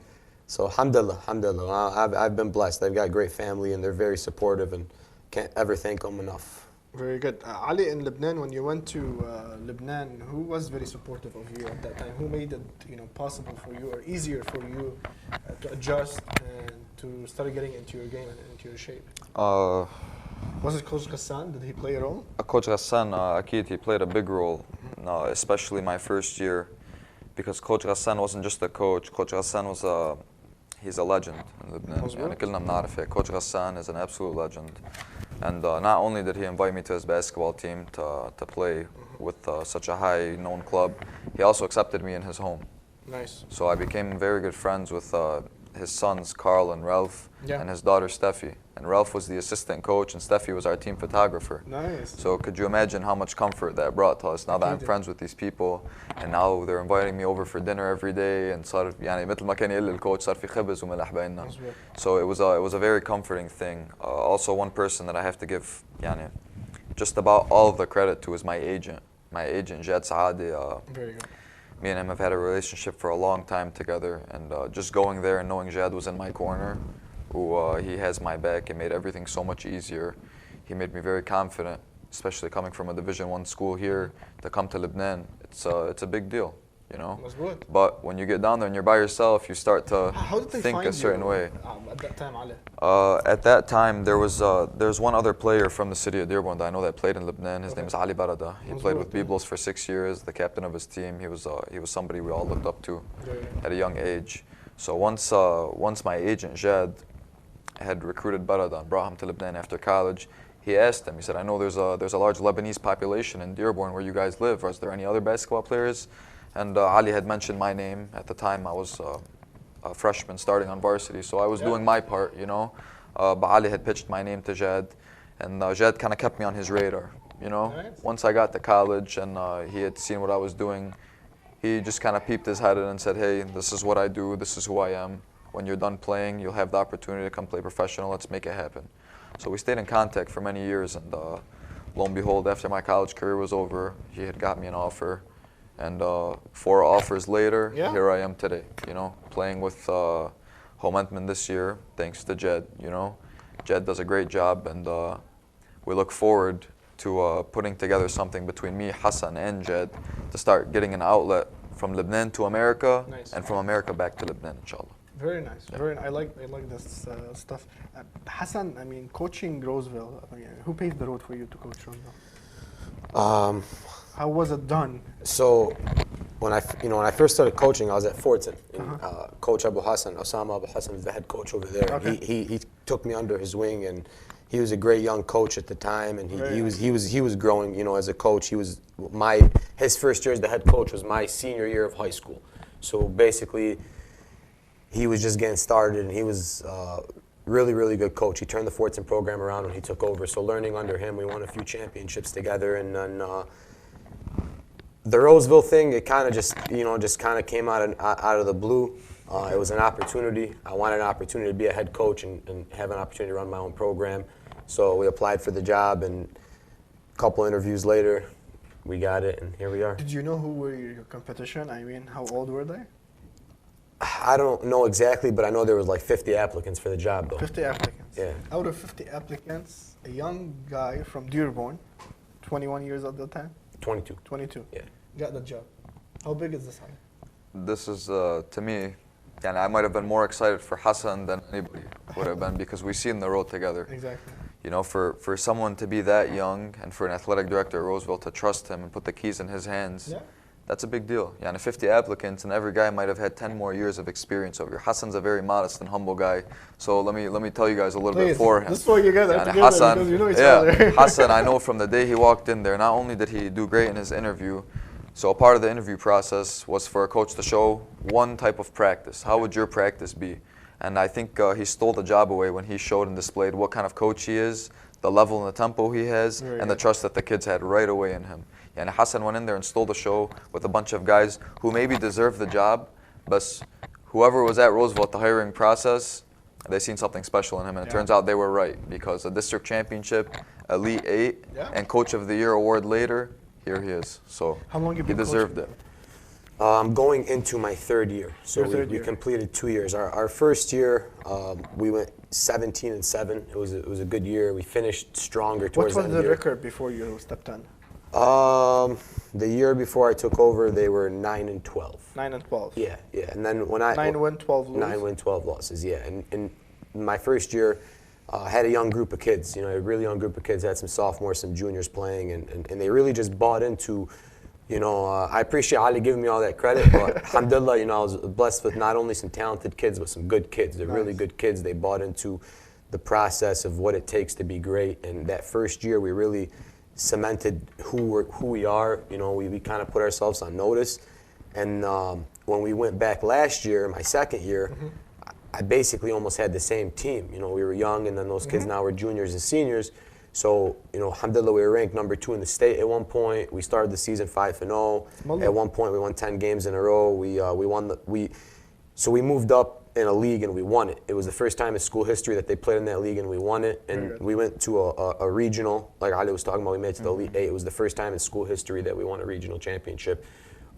so alhamdulillah, I've been blessed. I've got a great family and they're very supportive, and can't ever thank them enough. Very good. Ali, in Lebanon, when you went to Lebanon, who was very supportive of you at that time? Who made it, you know, possible for you or easier for you to adjust and to start getting into your game and into your shape? Was it Coach Hassan? Did he play a role? Coach Hassan, Akid, he played a big role, especially my first year, because Coach Hassan wasn't just a coach. Coach Hassan was he's a legend in Lebanon. يعني كلنا بنعرف هيك. Coach Hassan is an absolute legend. And not only did he invite me to his basketball team to play with such a high-known club, he also accepted me in his home. Nice. So I became very good friends with his sons, Carl and Ralph, and his daughter, Steffi. And Ralph was the assistant coach, and Steffi was our team photographer. Nice. So could you imagine how much comfort that brought to us now that I'm friends with these people, and now they're inviting me over for dinner every day, and صار يعني مثل ما كان يقول الكوتش صار في خبز وملح بيننا. So it was a very comforting thing. Also, one person that I have to give يعني just about all of the credit to is my agent. My agent, Jad Saadi. Very good. Me and him have had a relationship for a long time together, and just going there and knowing Jad was in my corner, he has my back, it made everything so much easier. he made me very confident, especially coming from a Division I school here to come to Lebanon. It's a big deal, you know. But when you get down there and you're by yourself, you start to think a certain way. At that time, Ali? At that time, there's one other player from the city of Dearborn that I know that played in Lebanon. His name is Ali Farhat. He played with Biblos for 6 years, the captain of his team. He was somebody we all looked up to at a young age. So once my agent Jad had recruited Farhat and brought him to Lebanon after college, he asked him. He said, "I know there's a large Lebanese population in Dearborn where you guys live. Is there any other basketball players?" And Ali had mentioned my name. At the time, I was a freshman starting on varsity, so I was doing my part, you know. But Ali had pitched my name to Jad, and Jad kind of kept me on his radar, you know. Nice. Once I got to college and he had seen what I was doing, he just kind of peeped his head in and said, "Hey, this is what I do. This is who I am. When you're done playing, you'll have the opportunity to come play professional. Let's make it happen." So we stayed in contact for many years, and lo and behold, after my college career was over, he had got me an offer. And 4 offers later, here I am today, you know, playing with Homenetmen this year, thanks to Jed, you know. Jed does a great job, and we look forward to putting together something between me, Hassan, and Jed to start getting an outlet from Lebanon to America, and from America back to Lebanon, inshallah. Very nice. Yeah. Very. I like this stuff. Hassan, I mean, coaching Roseville. Who paved the road for you to coach Roseville? How was it done? So, when I first started coaching, I was at Fortin. Coach Abu Hassan, Osama Abu Hassan, is the head coach over there. Okay. He took me under his wing, and he was a great young coach at the time, and he was growing, you know, as a coach. His first year as the head coach was my senior year of high school. So basically, he was just getting started, and he was really, really good coach. He turned the Fortin program around when he took over. So learning under him, we won a few championships together, and then the Roseville thing, it kind of just kind of came out of the blue. It was an opportunity. I wanted an opportunity to be a head coach and have an opportunity to run my own program. So we applied for the job, and a couple interviews later, we got it, and here we are. Did you know who were your competition? I mean, how old were they? I don't know exactly, but I know there was like 50 applicants for the job, though. 50 applicants? Yeah. Out of 50 applicants, a young guy from Dearborn, 21 years at the time? 22. 22. Yeah. Got the job. How big is this house? This is, to me, and I might have been more excited for Hassan than anybody would have been, because we've seen the road together. Exactly. You know, for someone to be that young and for an athletic director at Roseville to trust him and put the keys in his hands, that's a big deal. Yeah, and 50 applicants, and every guy might have had 10 more years of experience over here. Hassan's a very modest and humble guy, so let me tell you guys a little bit for him. This is why you guys are together, Hassan, because you know each other. Hassan, I know from the day he walked in there, not only did he do great in his interview, so a part of the interview process was for a coach to show one type of practice. How would your practice be? And I think he stole the job away when he showed and displayed what kind of coach he is, the level and the tempo he has, and the trust that the kids had right away in him. And Hassan went in there and stole the show with a bunch of guys who maybe deserved the job, but whoever was at Roseville at the hiring process, they seen something special in him, and it turns out they were right, because a district championship, Elite 8, and Coach of the Year award later, here he is. So how long have you he deserved it. I'm going into my 3rd year. So we completed 2 years. Our first year, we went 17-7. It was a good year. We finished stronger towards the end of the year. What was the record before you stepped in? The year before I took over, they were 9-12. 9-12. Yeah. And then when I 9 win, 12 lose. 9 win, 12 losses. Yeah. And my first year, had a young group of kids. You know, a really young group of kids. Had some sophomores, some juniors playing, and they really just bought into. You know, I appreciate Ali giving me all that credit, but alhamdulillah, you know, I was blessed with not only some talented kids, but some good kids. They're really good kids. They bought into the process of what it takes to be great. And that first year, we really cemented who we are. You know, we kind of put ourselves on notice. And when we went back last year, my 2nd year, I basically almost had the same team. You know, we were young, and then those kids now were juniors and seniors. So, you know, alhamdulillah, we were ranked number 2 in the state at one point. We started the season 5-0. At one point, we won 10 games in a row. So we moved up in a league and we won it. It was the first time in school history that they played in that league and we won it. And we went to a regional, like Ali was talking about. We made it to the Elite 8. It was the first time in school history that we won a regional championship.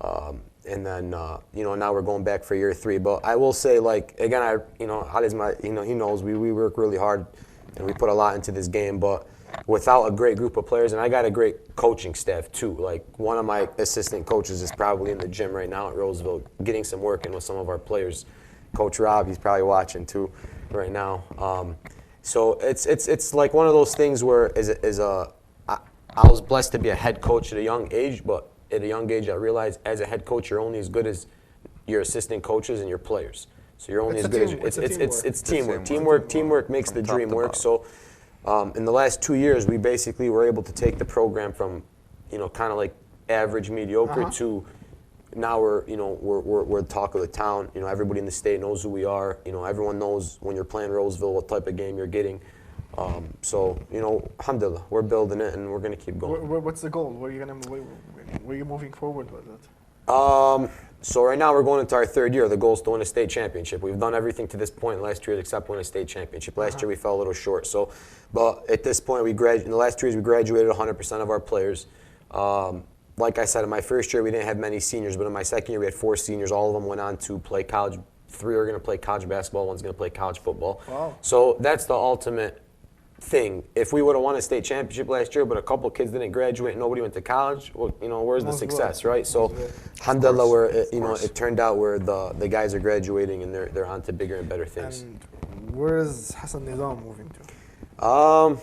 And then, you know, now we're going back for year 3. But I will say, like, again, Ali's he knows we work really hard and we put a lot into this game. But without a great group of players, and I got a great coaching staff too. Like one of my assistant coaches is probably in the gym right now at Roseville getting some work in with some of our players. Coach Rob, he's probably watching too right now. So it's like one of those things where I was blessed to be a head coach at a young age, but at a young age I realized as a head coach you're only as good as your assistant coaches and your players. So you're only as good as it's teamwork. Teamwork makes the dream work. So in the last 2 years we basically were able to take the program from, you know, kind of like average, mediocre to now we're the talk of the town. You know, everybody in the state knows who we are. You know, everyone knows when you're playing Roseville what type of game you're getting. So, you know, alhamdulillah, we're building it and we're going to keep going. What's the goal? Where are you moving forward with it? So right now we're going into our third year. The goal is to win a state championship. We've done everything to this point last year except win a state championship. Last year we fell a little short. So, but at this point in the last 2 years we graduated 100% of our players. Like I said, in my first year we didn't have many seniors, but in my second year we had 4 seniors. All of them went on to play college. 3 are going to play college basketball. 1's going to play college football. Wow. So that's the ultimate thing. If we would have won a state championship last year, but a couple kids didn't graduate and nobody went to college, well, you know, where's the success, right? So, alhamdulillah, where it turned out where the guys are graduating and they're on to bigger and better things. And where is Hassan Nizam moving to?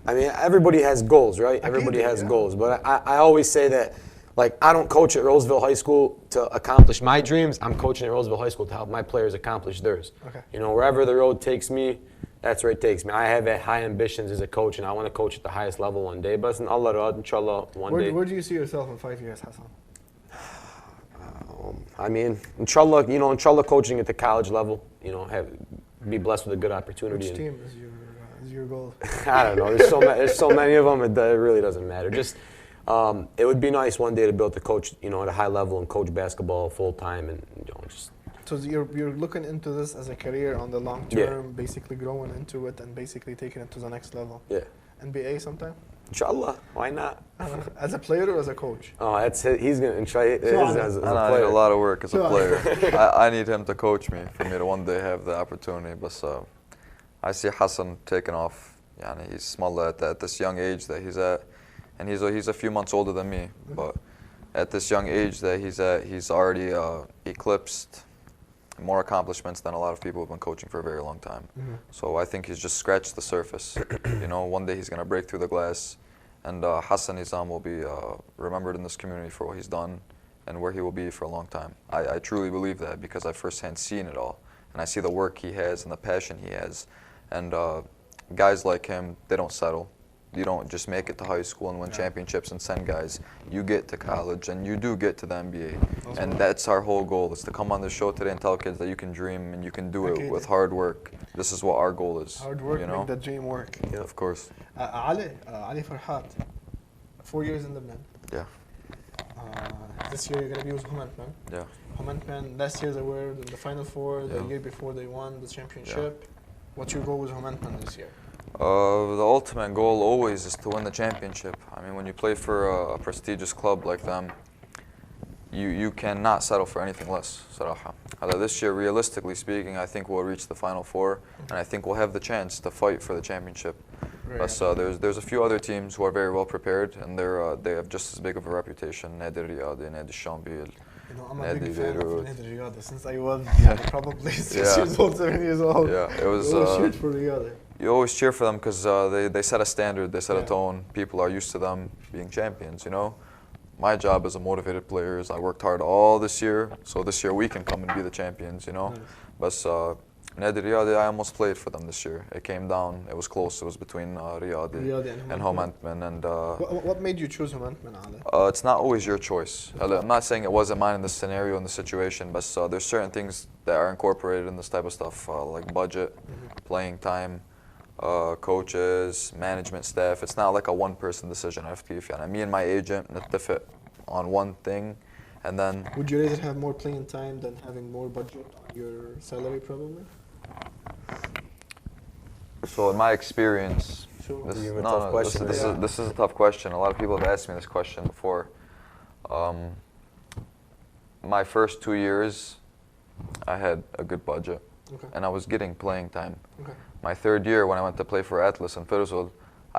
I mean, everybody has goals, right? Everybody has goals, but I always say that, like, I don't coach at Roseville High School to accomplish my dreams. I'm coaching at Roseville High School to help my players accomplish theirs. Okay. You know, wherever the road takes me, that's where it takes me. I have high ambitions as a coach, and I want to coach at the highest level one day. But in Allah Rad, inshallah, one day. Where do you see yourself in 5 years, Hassan? I mean, inshallah, you know, inshallah, coaching at the college level. You know, be blessed with a good opportunity. Which team is your goal? I don't know. There's so many of them. It really doesn't matter. Just it would be nice one day to be able to coach, you know, at a high level and coach basketball full time, and you know, just. So you're looking into this as a career on the long term, basically growing into it and basically taking it to the next level. Yeah. NBA sometime? Inshallah, why not? As a player or as a coach? Oh, he's gonna inshallah as a player. I need a lot of work as a player. I need him to coach me for me to one day have the opportunity. But I see Hassan taking off. Yani he's small at this young age that he's at, and he's a few months older than me. But at this young age that he's at, he's already eclipsed more accomplishments than a lot of people who've been coaching for a very long time. So I think he's just scratched the surface. You know, one day he's going to break through the glass, and Hassan Nizam will be remembered in this community for what he's done and where he will be for a long time. I truly believe that because I've firsthand seen it all, and I see the work he has and the passion he has. And guys like him, they don't settle. You don't just make it to high school and win championships and send guys. You get to college and you do get to the NBA. And that's our whole goal, is to come on the show today and tell kids that you can dream and you can do it with hard work. This is what our goal is. Hard work, you know? make the dream work. Yeah, of course. Ali Farhat, 4 years in Lebanon. Yeah. This year you're going to be with Homenetmen. Yeah. Homenetmen, last year they were in the Final Four, the year before they won the championship. Yeah. What's your goal with Homenetmen this year? The ultimate goal always is to win the championship. I mean, when you play for a prestigious club like them, you cannot settle for anything less, صراحة. This year, realistically speaking, I think we'll reach the Final Four, and I think we'll have the chance to fight for the championship. But there's a few other teams who are very well prepared, and they have just as big of a reputation. نادي الرياضي, نادي الشامبيل. You know, I'm a big fan of نادي الرياضي since I was probably 6 Yeah. years old, 7 years old. Yeah, it was. Cheered for Riyadh. You always cheer for them because they set a standard, they set a tone. People are used to them being champions, you know. My job as a motivated player is I worked hard all this year, so this year we can come and be the champions, you know. Nice. But Nadi Riyadi, I almost played for them this year. It came down, it was close, it was between Riyadi and Homenetmen. And what made you choose Homenetmen, Ali? It's not always your choice. I'm not saying it wasn't mine in this scenario, in the situation, but there's certain things that are incorporated in this type of stuff, like budget, playing time, coaches, management staff. It's not like a one-person decision. Me and my agent نتفق on one thing, and then. Would you rather have more playing time than having more budget on your salary, probably? So in my experience, this is a tough question. A lot of people have asked me this question before. My first 2 years, I had a good budget, and I was getting playing time. My third year, when I went to play for Atlas and Firzul,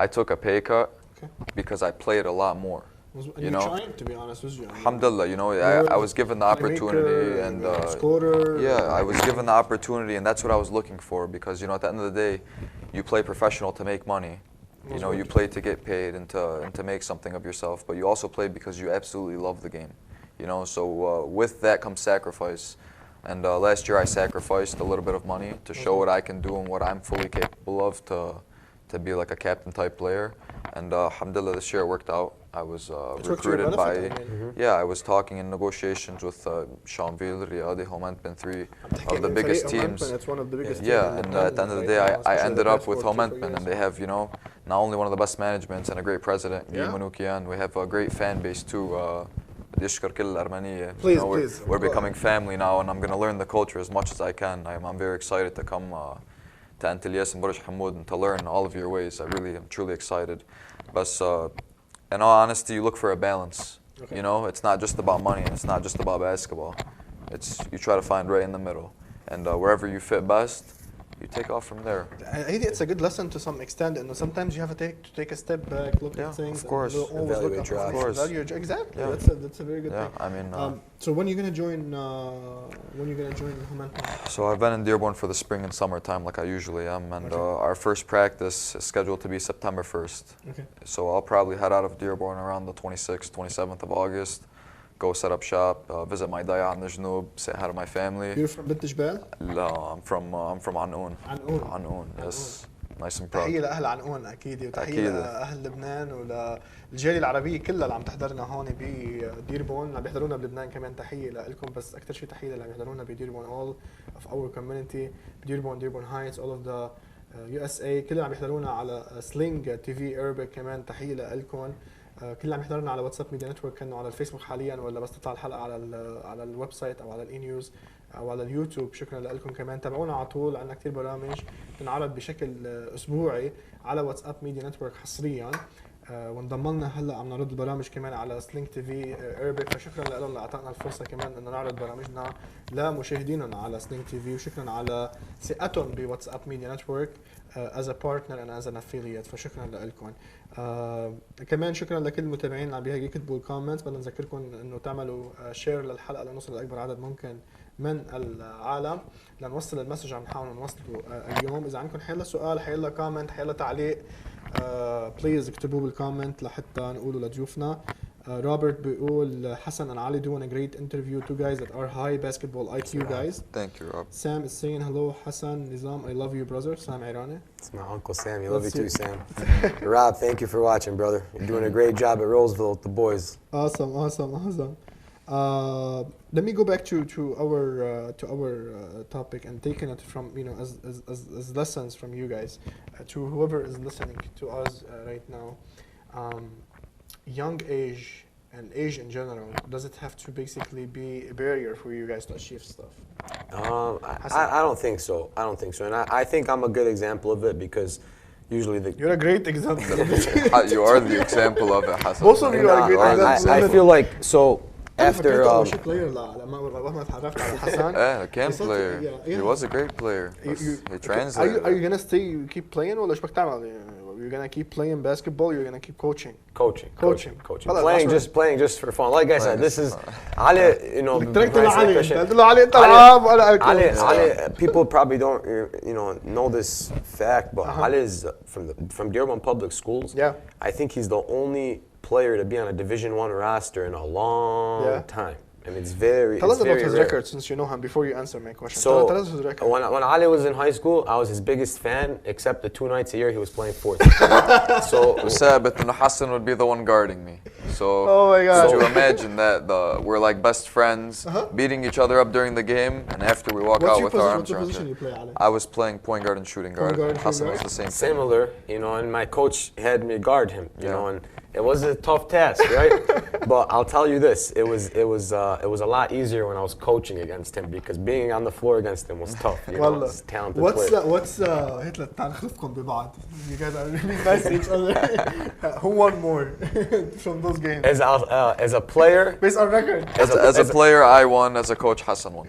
I took a pay cut Okay. because I played a lot more. You know, trying to be honest with you. Alhamdulillah, you know, I was given the opportunity and scorer. yeah, I was given the opportunity, and that's what I was looking for, because you know, at the end of the day, you play professional to make money. You know, you play to get paid and to make something of yourself, but you also play because you absolutely love the game. You know, so with that comes sacrifice. And last year I sacrificed a little bit of money to show what I can do and what I'm fully capable of to be like a captain type player. And alhamdulillah, this year it worked out. I was recruited by, yeah, I was talking in negotiations with Shanville, Riyadi, Homenetmen, 3 of the biggest teams. It's one of the biggest yeah, teams and at the end of the day, I ended up with Homenetmen, and they have, you know, not only one of the best managements and a great president, we have a great fan base too. Please, we're becoming family now, and I'm going to learn the culture as much as I can. I'm very excited to come to Antilles and Burj Hamoud and to learn all of your ways. I really am truly excited. But in all honesty, you look for a balance. Okay. You know, it's not just about money, and it's not just about basketball. You try to find right in the middle, and wherever you fit best, you take off from there. I think it's a good lesson to some extent, and sometimes you have to take a step back, look at things. Of course. Evaluate your options. Exactly. Yeah. That's a very good thing. I mean, so when are you gonna join? When are you gonna join Homenetmen? So I've been in Dearborn for the spring and summertime, like I usually am, and our first practice is scheduled to be September 1st. Okay. So I'll probably head out of Dearborn around the 26th, 27th of August. Go set up shop, visit my daya on the Jnoub, say hi to my family. You're from بنت جبال? No, I'm from Anoun. Anoun, yes. Nice and proud. تحية لأهل عنقون أكيد، وتحية لأهل لبنان وللجالية العربية كلها اللي عم تحضرنا هون بديربون، اللي عم يحضرونا بلبنان كمان تحية لكم، بس أكثر شيء تحية اللي عم يحضرونا بديربون. All of our community بديربون، Dearborn Heights, all of the USA، كلهم عم يحضرونا على سلينج تي في Arabic كمان تحية لكم. كل عم يحضرنا على واتساب ميديا نتورك، كانوا على الفيسبوك حاليا، ولا بس تطلع الحلقه على الويب سايت او على الاي نيوز او على اليوتيوب. شكرا لكم كمان، تابعونا على طول، عندنا كثير برامج بنعرض بشكل اسبوعي على واتساب ميديا نتورك حصريا، وانضم لنا هلا عم نعرض البرامج كمان على سلينك تي في Arabic. فشكرا لهم اللي اعطانا الفرصه كمان انه نعرض برامجنا لمشاهديننا على سلينك تي في، وشكرا على ثقتهم بواتساب ميديا نتورك as a partner and as an affiliate. فشكرا لكم. كمان شكرا لكل المتابعين اللي عم يكتبوا الكومنتس. بدنا نذكركم انه تعملوا شير للحلقه لنوصل لاكبر عدد ممكن من العالم، لنوصل المسج عم نحاول نوصله اليوم. اذا عندكم حيلا سؤال، حيلا كومنت، حيلا تعليق، بليز اكتبوه بالكومنت لحتى نقوله لضيوفنا. Robert بيقول حسن and Ali doing a great interview, two guys that are high basketball IQ guys. Thank you, Rob. Sam is saying hello, Hassan Nizam, I love you brother. Sam Irani. It's my uncle Sam. You love you too, Sam. Rob, thank you for watching, brother. You're doing a great job at Roseville with the boys. Awesome. Let me go back to our topic and taking it from, you know, as lessons from you guys to whoever is listening to us right now. Young age and age in general, does it have to basically be a barrier for you guys to achieve stuff? I don't think so. And I think I'm a good example of it, because usually You're a great example of it. You are the example of it, Hassan. Both of you are a great example. I feel like, so after player لما تعرفت على حسن. Can player. He was a great player. He translated. Are you gonna stay, keep playing, ولا ايش بدك تعمل؟ You're gonna keep playing basketball. You're gonna keep coaching. Playing just for fun. Like I said, this is Ali. You know, Ali. People probably don't, you know this fact, but Ali is from Dearborn Public Schools. Yeah. I think he's the only player to be on a Division I roster in a long time. And it's very. Tell us about his record, since you know him, before you answer my question. So tell us his record. When Ali was in high school, I was his biggest fan, except the 2 nights a year he was playing fourth. So وثابت إنه Hassan would be the one guarding me. So oh my God. So imagine that we're like best friends, beating each other up during the game, and after we walk out with our arms around each other. I was playing point guard and shooting guard. Hassan was the same. Similar, you know, and my coach had me guard him, you know, and it was a tough task, right? But I'll tell you this: it was a lot easier when I was coaching against him, because being on the floor against him was tough. You know, he's a talented player. What's هتلا تنخفكم ببعض. You guys are really nice to each other. Who won more from those games? As a player, based on record. As a player, I won. As a coach, Hassan won.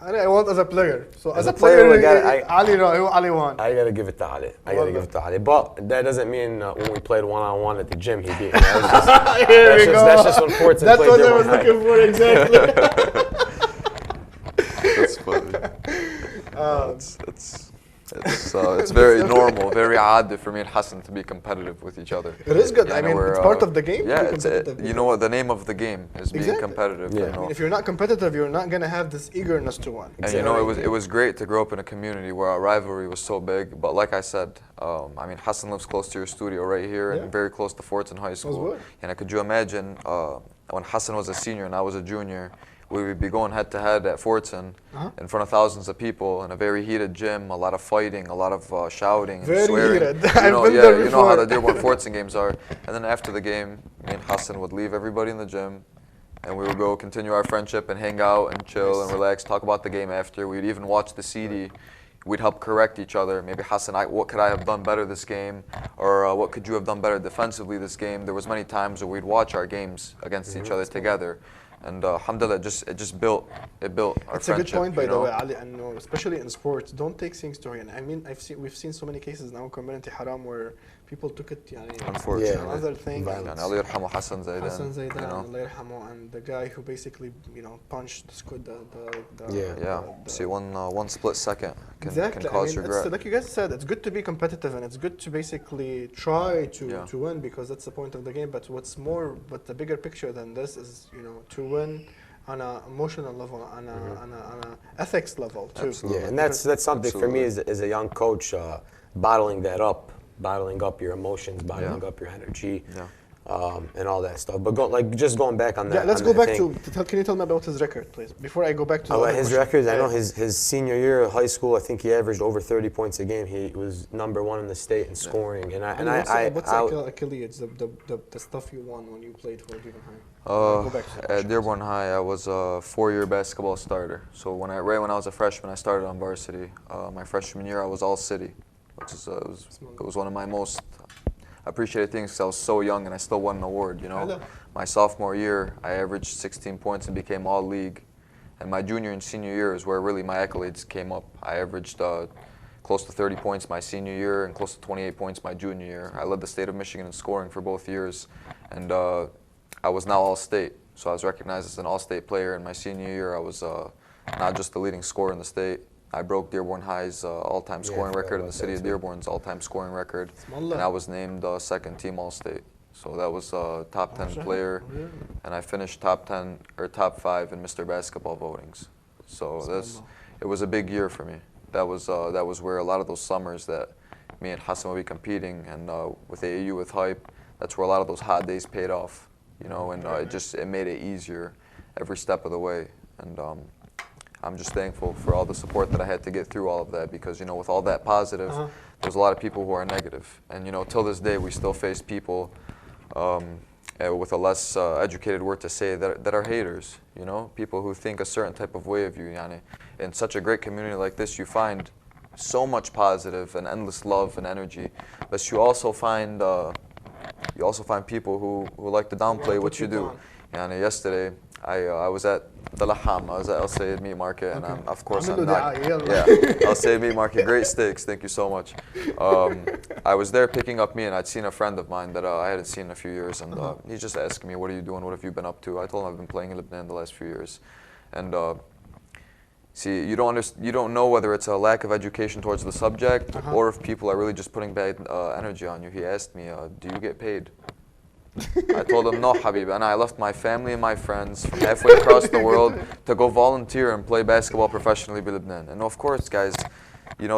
I want as a player. So as a player, player, Ali won. I gotta give it to Ali. But that doesn't mean when we played one-on-one at the gym, he beat me. That's just when Fortson That's played what I was looking for, exactly. That's funny. It's very normal, very odd for me and Hassan to be competitive with each other. It is good. I mean, it's part of the game. Yeah, you know what? The name of the game is being competitive. Yeah. You know? I mean, if you're not competitive, you're not gonna have this eagerness to win. And you know, it was great to grow up in a community where our rivalry was so big. But like I said, I mean, Hassan lives close to your studio right here and very close to Fortson High School. And could you imagine when Hassan was a senior and I was a junior? We would be going head-to-head at Fortson in front of thousands of people in a very heated gym, a lot of fighting, a lot of shouting and very swearing. Heated. You know how the Dearborn Fortson games are. And then after the game, me and Hassan would leave everybody in the gym, and we would go continue our friendship and hang out and chill and relax, talk about the game after. We'd even watch the CD. We'd help correct each other. Maybe Hassan, what could I have done better this game? Or what could you have done better defensively this game? There was many times where we'd watch our games against each other together. And alhamdulillah, it built our friendship. It's a good point, by the way, Ali, and especially in sports, don't take things to heart. I mean, we've seen so many cases now in community haram where people took it, unfortunately, another thing. Allah yarhamu Hassan Zaidan. Hassan Zaidan, Allah yarhamu, and the guy who basically, punched the See, one split second can cause regret. Like you guys said, it's good to be competitive and it's good to basically try to win because that's the point of the game. But but the bigger picture than this is, to win on an emotional level, on a ethics level too. Absolutely. Yeah, and that's something for me as a young coach, bottling up your emotions, bottling up your energy. And all that stuff. But just going back on that. Yeah, let's go back can you tell me about his record, please? Before I go back to his records, I know his senior year of high school, I think he averaged over 30 points a game. He was #1 in the state in scoring. What's accolades, the stuff you won when you played for Dearborn High? At Dearborn High, I was a 4-year basketball starter. So right when I was a freshman, I started on varsity. My freshman year, I was all city, which it was one of my most appreciated things because I was so young and I still won an award, My sophomore year, I averaged 16 points and became all-league. And my junior and senior year is where really my accolades came up. I averaged close to 30 points my senior year and close to 28 points my junior year. I led the state of Michigan in scoring for both years. And I was now all-state. So I was recognized as an all-state player. In my senior year, I was not just the leading scorer in the state. I broke Dearborn High's all-time scoring record and the city of Dearborn's all-time scoring record. And I was named second team All-State. So that was a top 10 player. And I finished top 10 or top 5 in Mr. Basketball votings. So it was a big year for me. That was where a lot of those summers that me and Hassan would be competing and with AAU with hype, that's where a lot of those hot days paid off. And it made it easier every step of the way. And I'm just thankful for all the support that I had to get through all of that because, with all that positive, there's a lot of people who are negative. And, till this day, we still face people with a less educated word to say that are haters, people who think a certain type of way of you. In such a great community like this, you find so much positive and endless love and energy, but you also find people who like to downplay what you do. Yesterday, I was at the Laham. I was at El Sayed Meat Market, and of course I'm not. El Sayed Meat Market, great steaks. Thank you so much. I was there picking up meat, and I'd seen a friend of mine that I hadn't seen in a few years, and he just asked me, "What are you doing? What have you been up to?" I told him I've been playing in Lebanon the last few years, and see, you don't know whether it's a lack of education towards the subject or if people are really just putting bad energy on you. He asked me, "Do you get paid?" I told him, "No, Habib," and I left my family and my friends from halfway across the world to go volunteer and play basketball professionally in Lebanon. And of course, guys,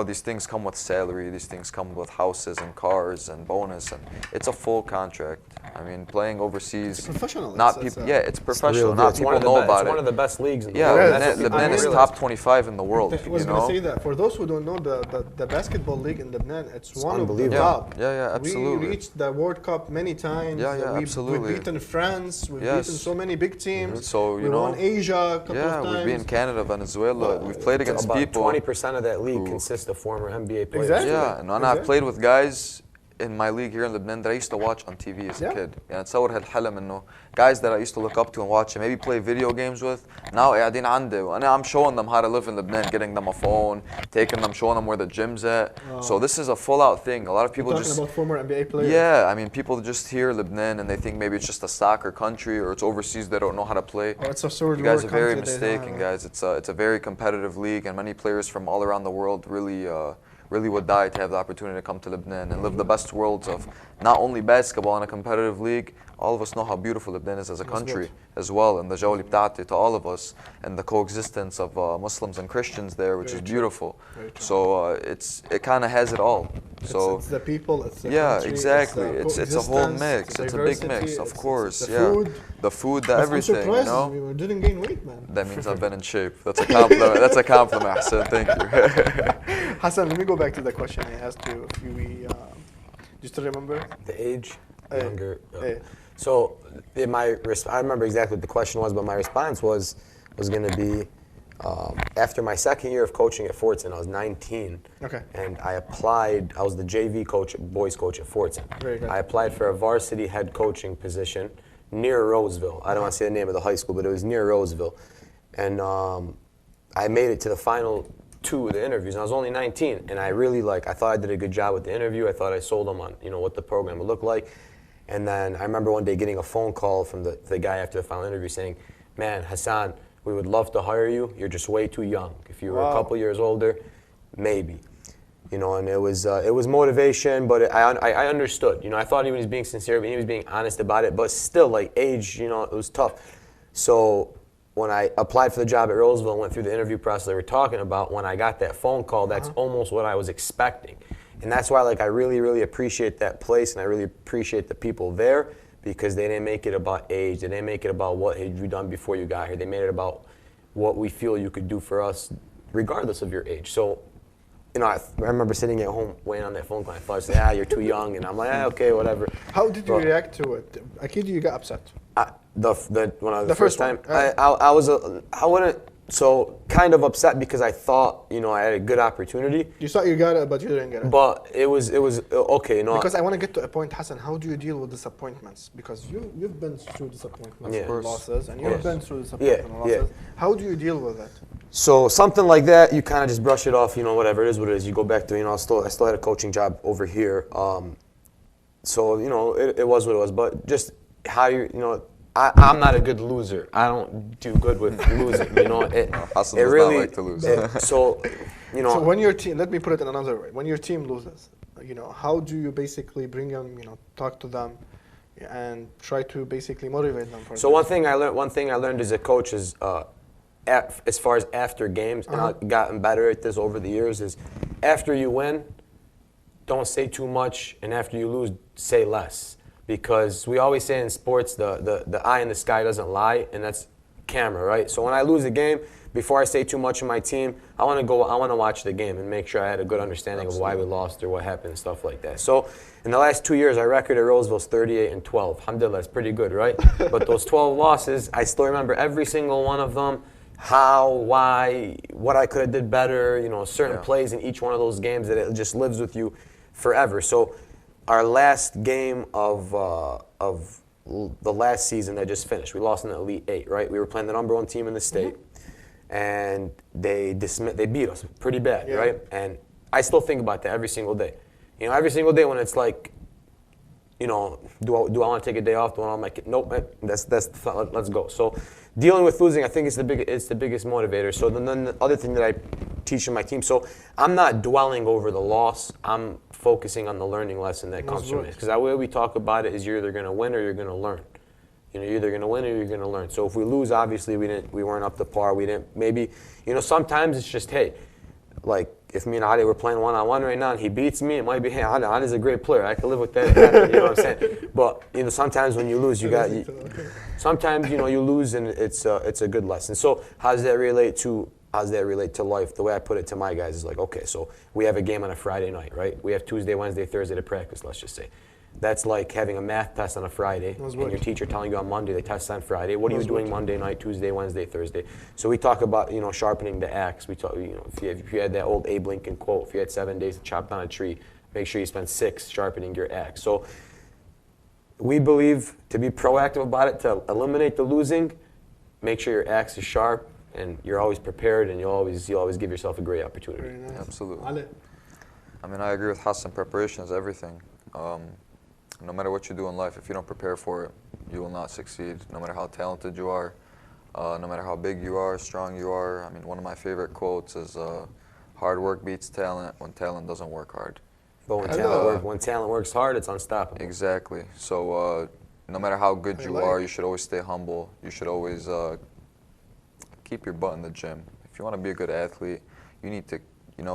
these things come with salary, these things come with houses and cars and bonus, and it's a full contract. I mean, playing overseas, it's professional. It's professional. Not people know about it. It's one of the best leagues in the world. Lebanon is top 25 in the world. I was going to say that. For those who don't know, the basketball league in Lebanon, it's one of the top. Yeah, absolutely. We reached the World Cup many times. Absolutely. We've beaten France. We've beaten so many big teams. So, we won Asia a couple of times. We've been Canada, Venezuela. We've played against people. About 20% of that league consists of former NBA players. Exactly. Yeah, and I've played with guys in my league here in Lebanon that I used to watch on TV as a kid. يعني تصور هالحلم إنه guys that I used to look up to and watch and maybe play video games with now قاعدين عندي وأنا I'm showing them how to live in Lebanon, getting them a phone, taking them, showing them where the gym's at. So this is a full-out thing. A lot of people just talking about former NBA players. Yeah, I mean people just hear Lebanon and they think maybe it's just a soccer country or it's overseas they don't know how to play. Oh, it's a sort of you guys are very mistaken, guys. It's a very competitive league and many players from all around the world really would die to have the opportunity to come to Lebanon and live the best worlds of not only basketball in a competitive league. All of us know how beautiful Lebanon is as a country as well, and the jawli bta'ati to all of us, and the coexistence of Muslims and Christians there, which is beautiful. So it kind of has it all. So it's the people, it's the country, exactly. It's a whole mix. It's a big mix, of course. The food, the everything. I'm surprised, you know. We didn't gain weight, man. That means I've been in shape. That's a compliment. That's a compliment, Hassan. Thank you. Hassan, let me go back to the question I asked you. If you, do you still remember the age? Younger. So I remember exactly what the question was, but my response was going to be after my second year of coaching at Fortson, I was 19, and I applied. I was the JV coach, boys coach at Fortson. Very good. I applied for a varsity head coaching position near Roseville. I don't want to say the name of the high school, but it was near Roseville, and I made it to the final 2 of the interviews, and I was only 19, and I really I thought I did a good job with the interview. I thought I sold them on what the program would look like. And then I remember one day getting a phone call from the guy after the final interview saying, "Man, Hassan, we would love to hire you. You're just way too young. If you were a couple years older, maybe." And it was motivation, but I understood. I thought he was being sincere, but he was being honest about it. But still, age, it was tough. So when I applied for the job at Roseville and went through the interview process they were talking about, when I got that phone call, that's almost what I was expecting. And that's why I really, really appreciate that place, and I really appreciate the people there, because they didn't make it about age. They didn't make it about what had you done before you got here. They made it about what we feel you could do for us, regardless of your age. So, I remember sitting at home waiting on that phone call. I thought, you're too young, and I'm like, okay, whatever. How did you react to it? Akid, you got upset. The first time, I wouldn't. So kind of upset because I thought, I had a good opportunity. You thought you got it, but you didn't get it. But it was okay. Because I want to get to a point, Hassan. How do you deal with disappointments? Because you've been through disappointments and losses, and you've been through disappointments and losses. How do you deal with it? So something like that, you kind of just brush it off. Whatever it is, what it is. You go back to, I still had a coaching job over here. So it was what it was. But just how I'm not a good loser. I don't do good with losing. Hassan it does really not like to lose. So when your team, let me put it in another way. When your team loses, how do you basically bring them, talk to them, and try to basically motivate them for? So one thing I learned as a coach is, as far as after games, and I've gotten better at this over the years, is after you win, don't say too much, and after you lose, say less. Because we always say in sports, the eye in the sky doesn't lie, and that's camera, right? So when I lose a game, before I say too much of my team, I want to watch the game and make sure I had a good understanding of why we lost or what happened and stuff like that. So in the last 2 years, our record at Roseville is 38-12. Alhamdulillah, it's pretty good, right? But those 12 losses, I still remember every single one of them, how, why, what I could have did better, certain plays in each one of those games that it just lives with you forever. So our last game of the last season that just finished, we lost in the Elite 8, right? We were playing the #1 team in the state, and they beat us pretty bad, right? And I still think about that every single day. Every single day when it's like, do I want to take a day off? Do I want to make it? Nope, man, let's go. So dealing with losing, I think it's the biggest motivator. So then the other thing that I teach in my team, so I'm not dwelling over the loss. I'm focusing on the learning lesson that comes from it. Because the way we talk about it is you're either going to win or you're going to learn. You're either going to win or you're going to learn. So if we lose, obviously we weren't up to par. We didn't maybe, sometimes it's just, hey, like if me and Ali were playing one-on-one right now and he beats me, it might be, hey, Ali's a great player. I can live with that. You know what I'm saying? But sometimes when you lose, sometimes you lose and it's a good lesson. So how does that relate to life? The way I put it to my guys is like, okay, so we have a game on a Friday night, right? We have Tuesday, Wednesday, Thursday to practice, let's just say. That's like having a math test on a Friday and your teacher telling you on Monday the test on Friday. What are you doing Monday night, Tuesday, Wednesday, Thursday? So we talk about, sharpening the axe. We talk, if you had that old Abe Lincoln quote, if you had 7 days to chop down a tree, make sure you spend 6 sharpening your axe. So we believe to be proactive about it, to eliminate the losing, make sure your axe is sharp, and you're always prepared, and you always give yourself a great opportunity. Very nice. Absolutely. Ali? I mean, I agree with Hassan. Preparation is everything. No matter what you do in life, if you don't prepare for it, you will not succeed. No matter how talented you are, no matter how big you are, strong you are. I mean, one of my favorite quotes is, hard work beats talent when talent doesn't work hard. But when talent works hard, it's unstoppable. Exactly. So no matter how good you are, you should always stay humble. You should always keep your butt in the gym. If you want to be a good athlete, you need to,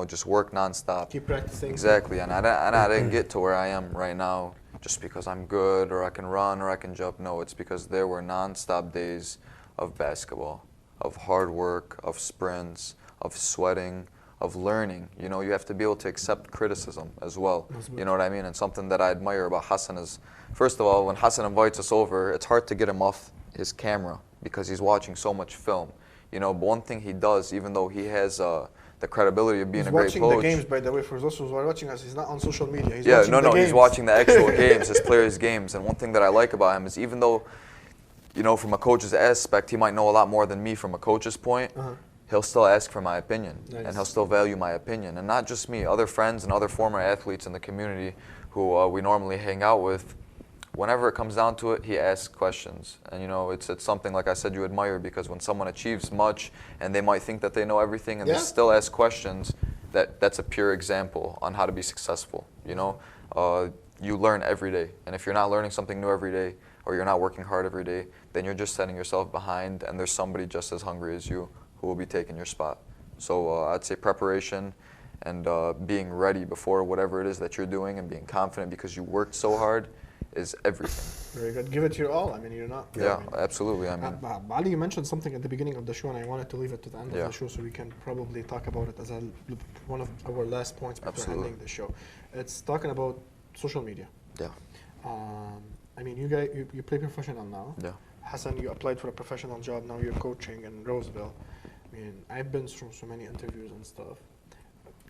just work nonstop. Keep practicing. Exactly. And I didn't get to where I am right now just because I'm good or I can run or I can jump. No, it's because there were nonstop days of basketball, of hard work, of sprints, of sweating, of learning. You have to be able to accept criticism as well. You know what I mean? And something that I admire about Hassan is, first of all, when Hassan invites us over, it's hard to get him off his camera because he's watching so much film. But one thing he does, even though he has the credibility of being a great coach. He's watching the games, by the way, for those who are watching us. He's not on social media. He's watching the games. He's watching the actual games, his players' games. And one thing that I like about him is even though, from a coach's aspect, he might know a lot more than me from a coach's point, he'll still ask for my opinion. Nice. And he'll still value my opinion. And not just me, other friends and other former athletes in the community who we normally hang out with, whenever it comes down to it, he asks questions. And it's something, like I said, you admire, because when someone achieves much and they might think that they know everything and they still ask questions, that's a pure example on how to be successful. You learn every day. And if you're not learning something new every day, or you're not working hard every day, then you're just setting yourself behind, and there's somebody just as hungry as you who will be taking your spot. So I'd say preparation and being ready before whatever it is that you're doing, and being confident because you worked so hard is everything. Very good. Give it your all. I mean, you're not. Yeah, absolutely. I mean, Ali, you mentioned something at the beginning of the show, and I wanted to leave it to the end of the show so we can probably talk about it as one of our last points before ending the show. It's talking about social media. Yeah. I mean, you guys, you play professional now. Yeah. Hassan, you applied for a professional job. Now you're coaching in Roseville. I mean, I've been through so many interviews and stuff.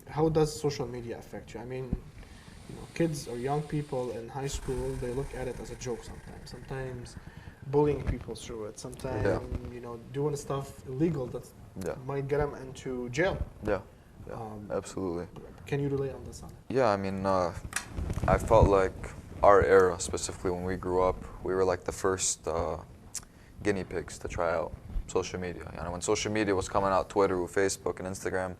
How does social media affect you? I mean, kids or young people in high school, they look at it as a joke sometimes. Sometimes bullying people through it. Sometimes, doing stuff illegal that might get them into jail. Yeah. Absolutely. Can you relate on this? Yeah, I mean, I felt like our era, specifically when we grew up, we were like the first guinea pigs to try out social media. When social media was coming out, Twitter, Facebook, and Instagram,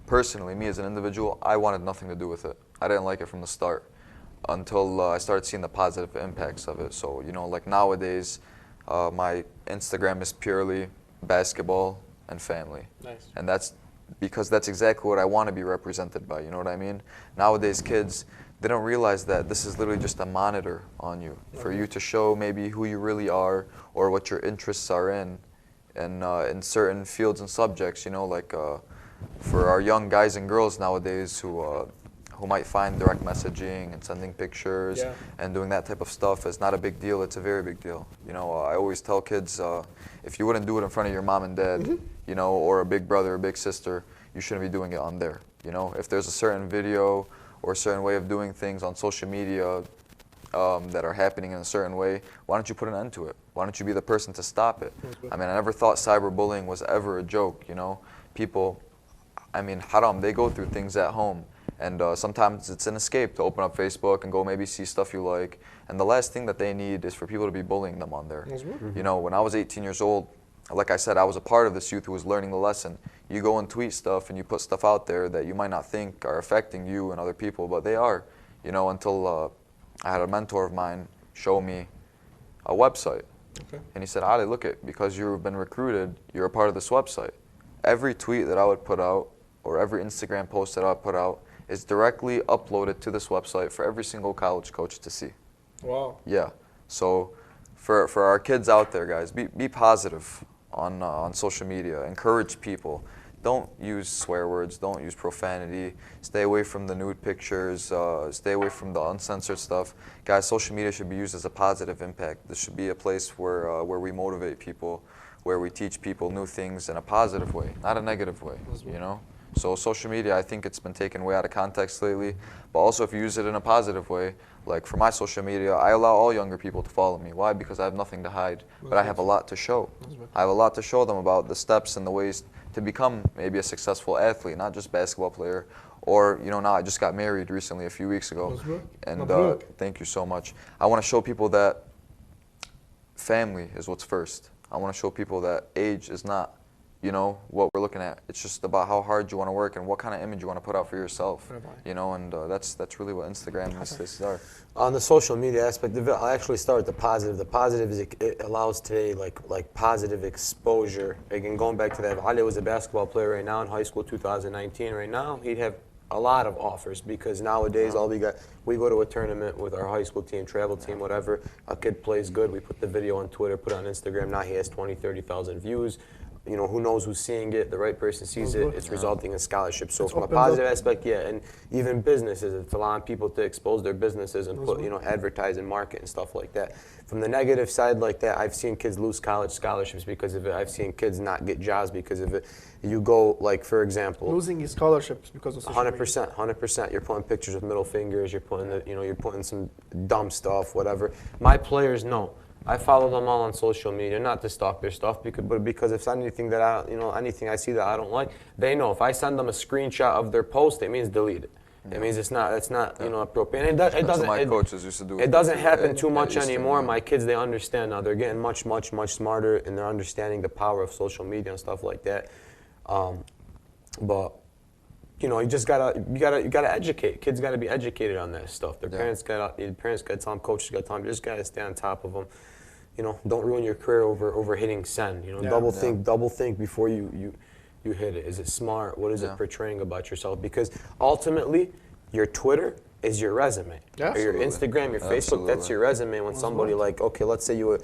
personally, me as an individual, I wanted nothing to do with it. I didn't like it from the start until I started seeing the positive impacts of it. So, like nowadays, my Instagram is purely basketball and family. Nice. And that's because that's exactly what I want to be represented by, you know what I mean? Nowadays, kids, they don't realize that this is literally just a monitor on you for you to show maybe who you really are or what your interests are in certain fields and subjects, like for our young guys and girls nowadays who might find direct messaging and sending pictures and doing that type of stuff is not a big deal. It's a very big deal. I always tell kids, if you wouldn't do it in front of your mom and dad, or a big brother or big sister, you shouldn't be doing it on there. If there's a certain video or a certain way of doing things on social media that are happening in a certain way, why don't you put an end to it? Why don't you be the person to stop it? I mean, I never thought cyberbullying was ever a joke, People, I mean, haram, they go through things at home. And sometimes it's an escape to open up Facebook and go maybe see stuff you like. And the last thing that they need is for people to be bullying them on there. When I was 18 years old, like I said, I was a part of this youth who was learning the lesson. You go and tweet stuff and you put stuff out there that you might not think are affecting you and other people, but they are. Until I had a mentor of mine show me a website. And he said, Ali, look it, because you've been recruited, you're a part of this website. Every tweet that I would put out or every Instagram post that I would put out is directly uploaded to this website for every single college coach to see. Wow. Yeah. So for our kids out there, guys, be positive on social media. Encourage people. Don't use swear words. Don't use profanity. Stay away from the nude pictures. Stay away from the uncensored stuff. Guys, social media should be used as a positive impact. This should be a place where we motivate people, where we teach people new things in a positive way, not a negative way, So social media, I think it's been taken way out of context lately. But also if you use it in a positive way, like for my social media, I allow all younger people to follow me. Why? Because I have nothing to hide, but I have a lot to show. I have a lot to show them about the steps and the ways to become maybe a successful athlete, not just basketball player. Or, you know, now I just got married recently a few weeks ago. And thank you so much. I want to show people that family is what's first. I want to show people that age is not, you know, what we're looking at. It's just about how hard you want to work and what kind of image you want to put out for yourself. You know, and that's really what Instagram and this are. On the social media aspect of it, I'll actually start with the positive. The positive is it allows today like positive exposure. Again, going back to that, Ali was a basketball player right now in high school, 2019. Right now, he'd have a lot of offers because nowadays we go to a tournament with our high school team, travel team, whatever. A kid plays good, we put the video on Twitter, put it on Instagram. Now he has 20, 30,000 views. You know, who knows who's seeing it, the right person sees it, it's resulting in scholarships. So from a positive aspect, and even businesses, it's allowing people to expose their businesses and put, you know, advertise and market and stuff like that. From the negative side like that, I've seen kids lose college scholarships because of it. I've seen kids not get jobs because of it. You go, like, for example, losing your scholarships because of social media. 100%. You're putting pictures with middle fingers, you're putting you're putting some dumb stuff, whatever. My players know. I follow them all on social media, not to stalk their stuff, but because if anything that anything I see that I don't like, they know. If I send them a screenshot of their post, it means delete it. It means it's not appropriate. And it doesn't. My coaches used to do. It doesn't happen too much anymore. My kids, they understand now. They're getting much smarter, and they're understanding the power of social media and stuff like that. But you know, you gotta educate. Kids gotta be educated on that stuff. Their parents gotta tell them, coaches gotta tell them. You just gotta stay on top of them. You know, don't ruin your career over hitting send. You know, double think before you hit it. Is it smart? What is it portraying about yourself? Because ultimately, your Twitter is your resume. Or your Instagram, your Facebook, that's your resume. When somebody like, okay, let's say you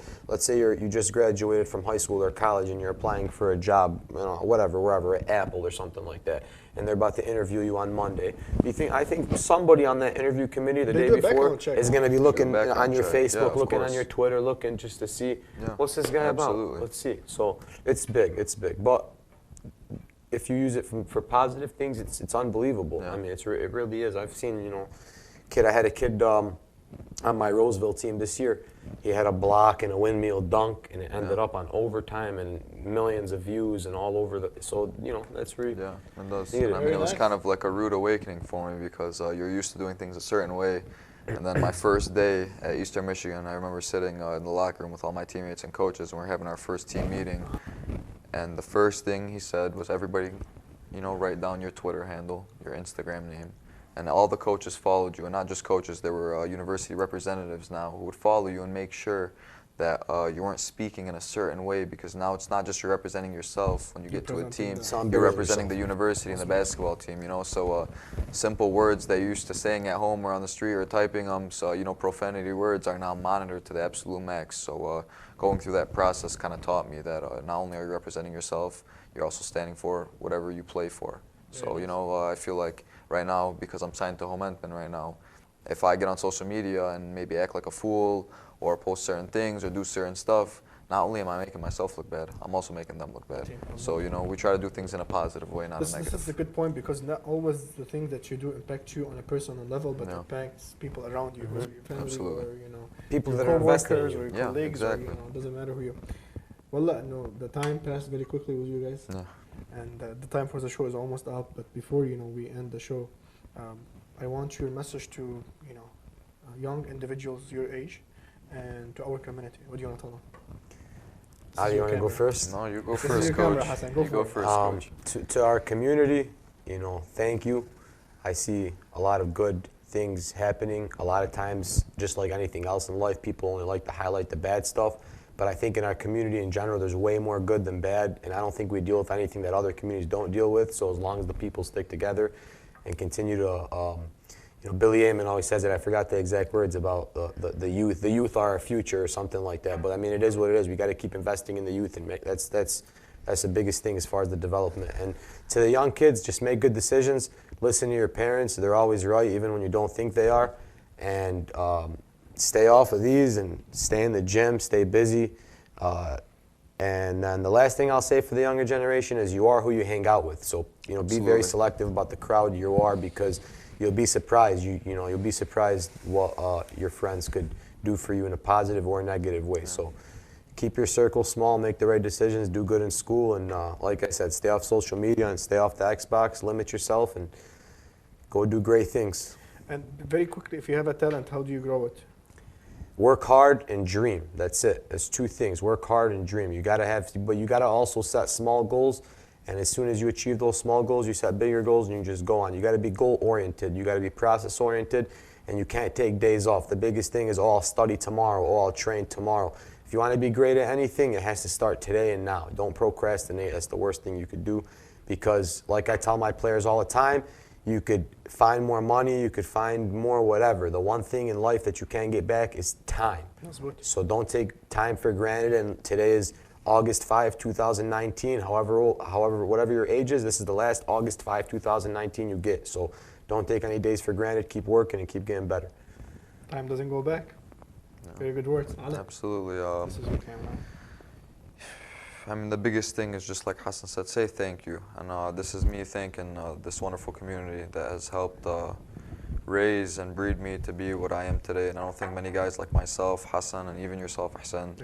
just graduated from high school or college and you're applying for a job, you know, whatever, wherever, at Apple or something like that, and they're about to interview you on Monday. I think somebody on that interview committee the day before is going to be looking on your Facebook, looking on your Twitter, looking just to see what's this guy about. Let's see. So it's big. But if you use it for positive things, it's unbelievable. I mean, it really is. I've seen, you know, I had a kid on my Roseville team this year. He had a block and a windmill dunk, and it ended up on overtime and millions of views and all over so, you know, that's really it does. I mean, it was kind of like a rude awakening for me because you're used to doing things a certain way. And then my first day at Eastern Michigan, I remember sitting in the locker room with all my teammates and coaches, and we're having our first team meeting. And the first thing he said was, everybody, you know, write down your Twitter handle, your Instagram name. And all the coaches followed you, and not just coaches, there were university representatives now who would follow you and make sure that you weren't speaking in a certain way, because now it's not just you're representing yourself when you get to a team, you're representing the university and the basketball team, you know. So simple words that you're used to saying at home or on the street or typing them, so, you know, profanity words are now monitored to the absolute max. So going through that process kind of taught me that not only are you representing yourself, you're also standing for whatever you play for. So, you know, I feel like right now, because I'm signed to Homenetmen right now, if I get on social media and maybe act like a fool or post certain things or do certain stuff, not only am I making myself look bad, I'm also making them look bad. So, you know, we try to do things in a positive way, not a negative. This is a good point, because not always the things that you do impact you on a personal level, but impacts people around you, whether your family or, you know, people your that are invested or your colleagues, or, you know, it doesn't matter who you are. Wallah, no, the time passed very quickly with you guys. And the time for the show is almost up, but before, you know, we end the show, I want your message to, you know, young individuals your age and to our community. What do you want to tell them? Ali, you want to go first? No, you go first, Coach. Hassan. You go first, Coach. To our community, you know, thank you. I see a lot of good things happening. A lot of times, just like anything else in life, people only like to highlight the bad stuff. But I think in our community in general, there's way more good than bad, and I don't think we deal with anything that other communities don't deal with. So as long as the people stick together and continue to, you know, Billy Amen always says it. I forgot the exact words about the youth. The youth are our future or something like that. But I mean, it is what it is. We got to keep investing in the youth, and that's the biggest thing as far as the development. And to the young kids, just make good decisions. Listen to your parents. They're always right, even when you don't think they are. And stay off of these and stay in the gym, stay busy. And then the last thing I'll say for the younger generation is you are who you hang out with. So, you know, be very selective about the crowd you are, because you'll be surprised. You'll be surprised what your friends could do for you in a positive or a negative way. So keep your circle small, make the right decisions, do good in school, and like I said, stay off social media and stay off the Xbox, limit yourself, and go do great things. And very quickly, if you have a talent, how do you grow it? Work hard and dream. That's it. There's two things. Work hard and dream. You gotta have, but you gotta also set small goals. And as soon as you achieve those small goals, you set bigger goals and you just go on. You gotta be goal oriented. You gotta be process oriented, and you can't take days off. The biggest thing is, oh, I'll study tomorrow, or I'll train tomorrow. If you wanna be great at anything, it has to start today and now. Don't procrastinate. That's the worst thing you could do, because like I tell my players all the time, you could find more money, you could find more whatever. The one thing in life that you can't get back is time. So don't take time for granted. And today is August 5, 2019. However, whatever your age is, this is the last August 5, 2019 you get. So don't take any days for granted. Keep working and keep getting better. Time doesn't go back. No. Very good words. Absolutely. This is your camera. I mean, the biggest thing is just like Hassan said, say thank you. And this is me thanking this wonderful community that has helped raise and breed me to be what I am today. And I don't think many guys like myself, Hassan, and even yourself, Hussein,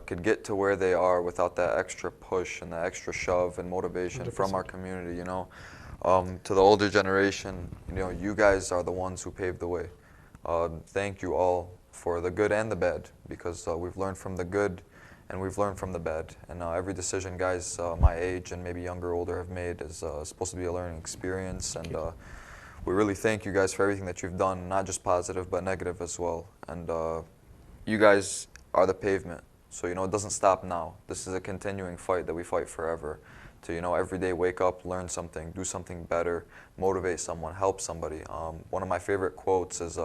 could get to where they are without that extra push and that extra shove and motivation 100%. From our community, you know. To the older generation, you know, you guys are the ones who paved the way. Thank you all for the good and the bad, because we've learned from the good and we've learned from the bad. And every decision guys my age and maybe younger, older have made is supposed to be a learning experience. And we really thank you guys for everything that you've done, not just positive, but negative as well. And you guys are the pavement. So, you know, it doesn't stop now. This is a continuing fight that we fight forever. To, you know, every day wake up, learn something, do something better, motivate someone, help somebody. One of my favorite quotes is,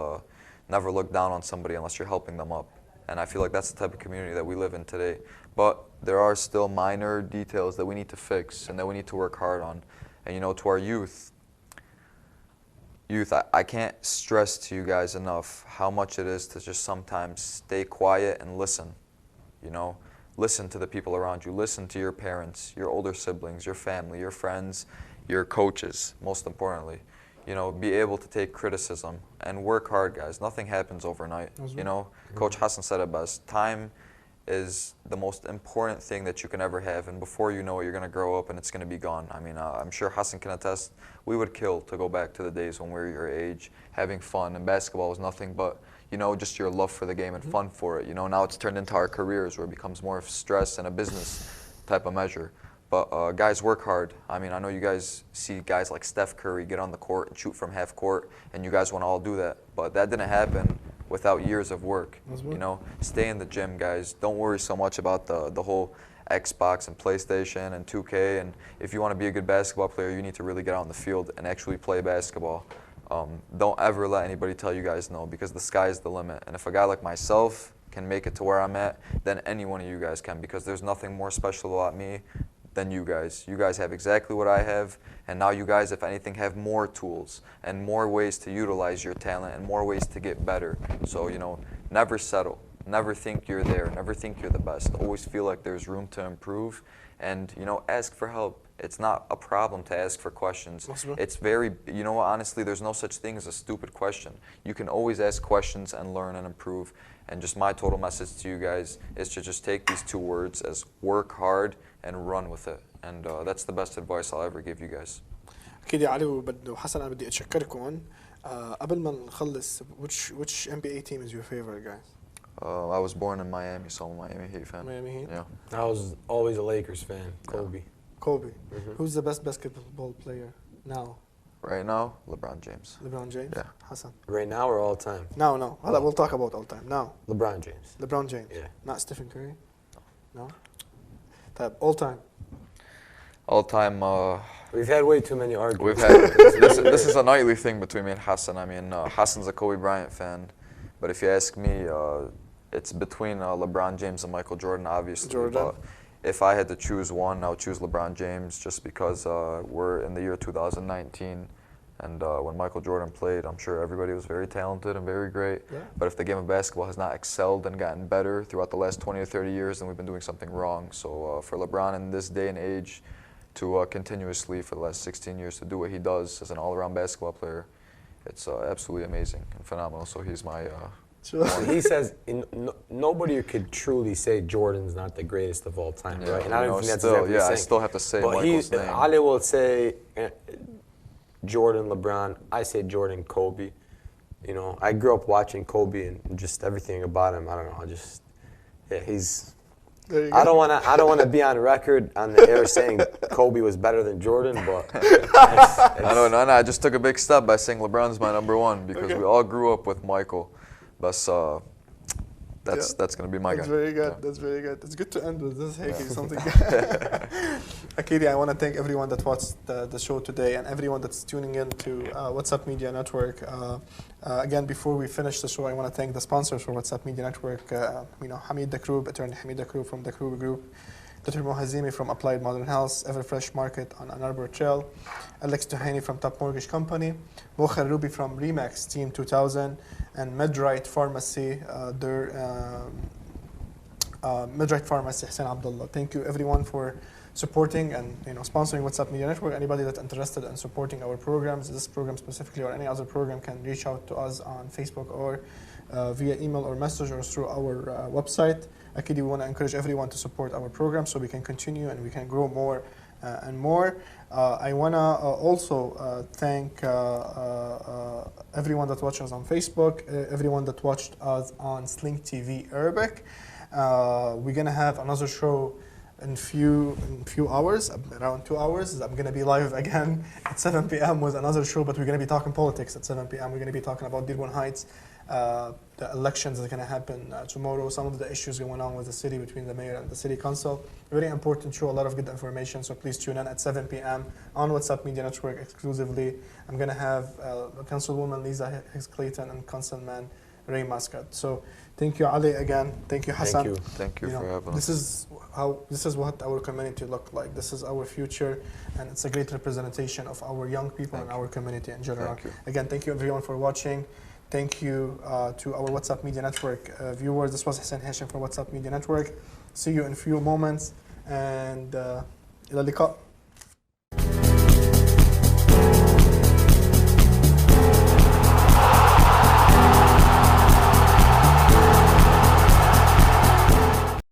never look down on somebody unless you're helping them up. And I feel like that's the type of community that we live in today. But there are still minor details that we need to fix and that we need to work hard on. And, you know, to our youth, I can't stress to you guys enough how much it is to just sometimes stay quiet and listen. You know, listen to the people around you. Listen to your parents, your older siblings, your family, your friends, your coaches, most importantly. You know, be able to take criticism and work hard, guys. Nothing happens overnight. You know, Coach Hassan said it best. Time is the most important thing that you can ever have, and before you know it, you're going to grow up and it's going to be gone. I mean, I'm sure Hassan can attest, we would kill to go back to the days when we were your age, having fun, and basketball was nothing but, you know, just your love for the game and fun for it. You know, now it's turned into our careers where it becomes more of stress and a business type of measure. But guys, work hard. I mean, I know you guys see guys like Steph Curry get on the court and shoot from half court, and you guys want to all do that. But that didn't happen without years of work. You know, stay in the gym, guys. Don't worry so much about the whole Xbox and PlayStation and 2K. And if you want to be a good basketball player, you need to really get out on the field and actually play basketball. Don't ever let anybody tell you guys no, because the sky is the limit. And if a guy like myself can make it to where I'm at, then any one of you guys can, because there's nothing more special about me than you guys. You guys have exactly what I have, and now you guys, if anything, have more tools and more ways to utilize your talent and more ways to get better. So, you know, never settle. Never think you're there. Never think you're the best. Always feel like there's room to improve, and, you know, ask for help. It's not a problem to ask for questions. It's very, you know, honestly, there's no such thing as a stupid question. You can always ask questions and learn and improve. And just my total message to you guys is to just take these two words as work hard and run with it. And that's the best advice I'll ever give you guys. أكيد يا علي وحسن، أنا بدي أتشكركم. قبل ما نخلص, which NBA team is your favorite, guys? I was born in Miami, so I'm a Miami Heat fan. Miami Heat? Yeah. I was always a Lakers fan. Kobe. Kobe. Who's the best basketball player now? Right now, LeBron James. LeBron James? Yeah. Hassan? Right now or all time? No. We'll talk about all time. Now. LeBron James. LeBron James? Yeah. Not Stephen Curry? No? Type, all time? All time. We've had way too many arguments. We've had this is a nightly thing between me and Hassan. I mean, Hassan's a Kobe Bryant fan, but if you ask me, it's between LeBron James and Michael Jordan, obviously. But if I had to choose one, I would choose LeBron James, just because we're in the year 2019, And when Michael Jordan played, I'm sure everybody was very talented and very great. Yeah. But if the game of basketball has not excelled and gotten better throughout the last 20 or 30 years, then we've been doing something wrong. So for LeBron in this day and age to continuously, for the last 16 years, to do what he does as an all-around basketball player, it's absolutely amazing and phenomenal. So he's my... He says nobody could truly say Jordan's not the greatest of all time, right? And I don't think that's exactly I still have to say Michael's name. Ali will say Jordan, LeBron. I say Jordan, Kobe. You know, I grew up watching Kobe and just everything about him. I don't know. He's. I don't want to be on record on the air saying Kobe was better than Jordan, but no. I just took a big step by saying LeBron's my number one because we all grew up with Michael. That's going to be my guy. That's very good. Yeah. That's very good. It's good to end with this. Hey, something. Akidi, I want to thank everyone that watched the show today and everyone that's tuning in to WhatsApp Media Network. Again, before we finish the show, I want to thank the sponsors for WhatsApp Media Network. Hamid Dakrub, attorney Hamid Dakrub from Dakrub Group, Dr. Mohazimi from Applied Modern Health, Everfresh Market on Ann Arbor Trail, Alex Tuhani from Top Mortgage Company, Mo Kharoubi from Remax Team 2000, and Medrite Pharmacy, Medrite Pharmacy, Hussein Abdullah. Thank you everyone for supporting and sponsoring WhatsApp Media Network. Anybody that's interested in supporting our programs, this program specifically or any other program, can reach out to us on Facebook or via email or message or through our website. Actually, we want to encourage everyone to support our program so we can continue and we can grow more and more. I want to also thank everyone that watched us on Facebook, everyone that watched us on Sling TV Arabic. We're going to have another show in few hours, around 2 hours. I'm going to be live again at 7 p.m. with another show, but we're going to be talking politics at 7 p.m. We're going to be talking about Dearborn Heights, the elections that are going to happen tomorrow, some of the issues going on with the city between the mayor and the city council. Very important show, a lot of good information, so please tune in at 7 p.m. on WhatsApp Media Network exclusively. I'm going to have Councilwoman Lisa Hicks-Clayton and Councilman Ray Muscat. So thank you, Ali, again. Thank you, Hassan. Thank you for having us. This is what our community look like. This is our future, and it's a great representation of our young people and our community in general. Again, thank you everyone for watching. Thank you to our WhatsApp Media Network viewers. This was Hussein Hashim for WhatsApp Media Network. See you in a few moments, and إلى اللقاء.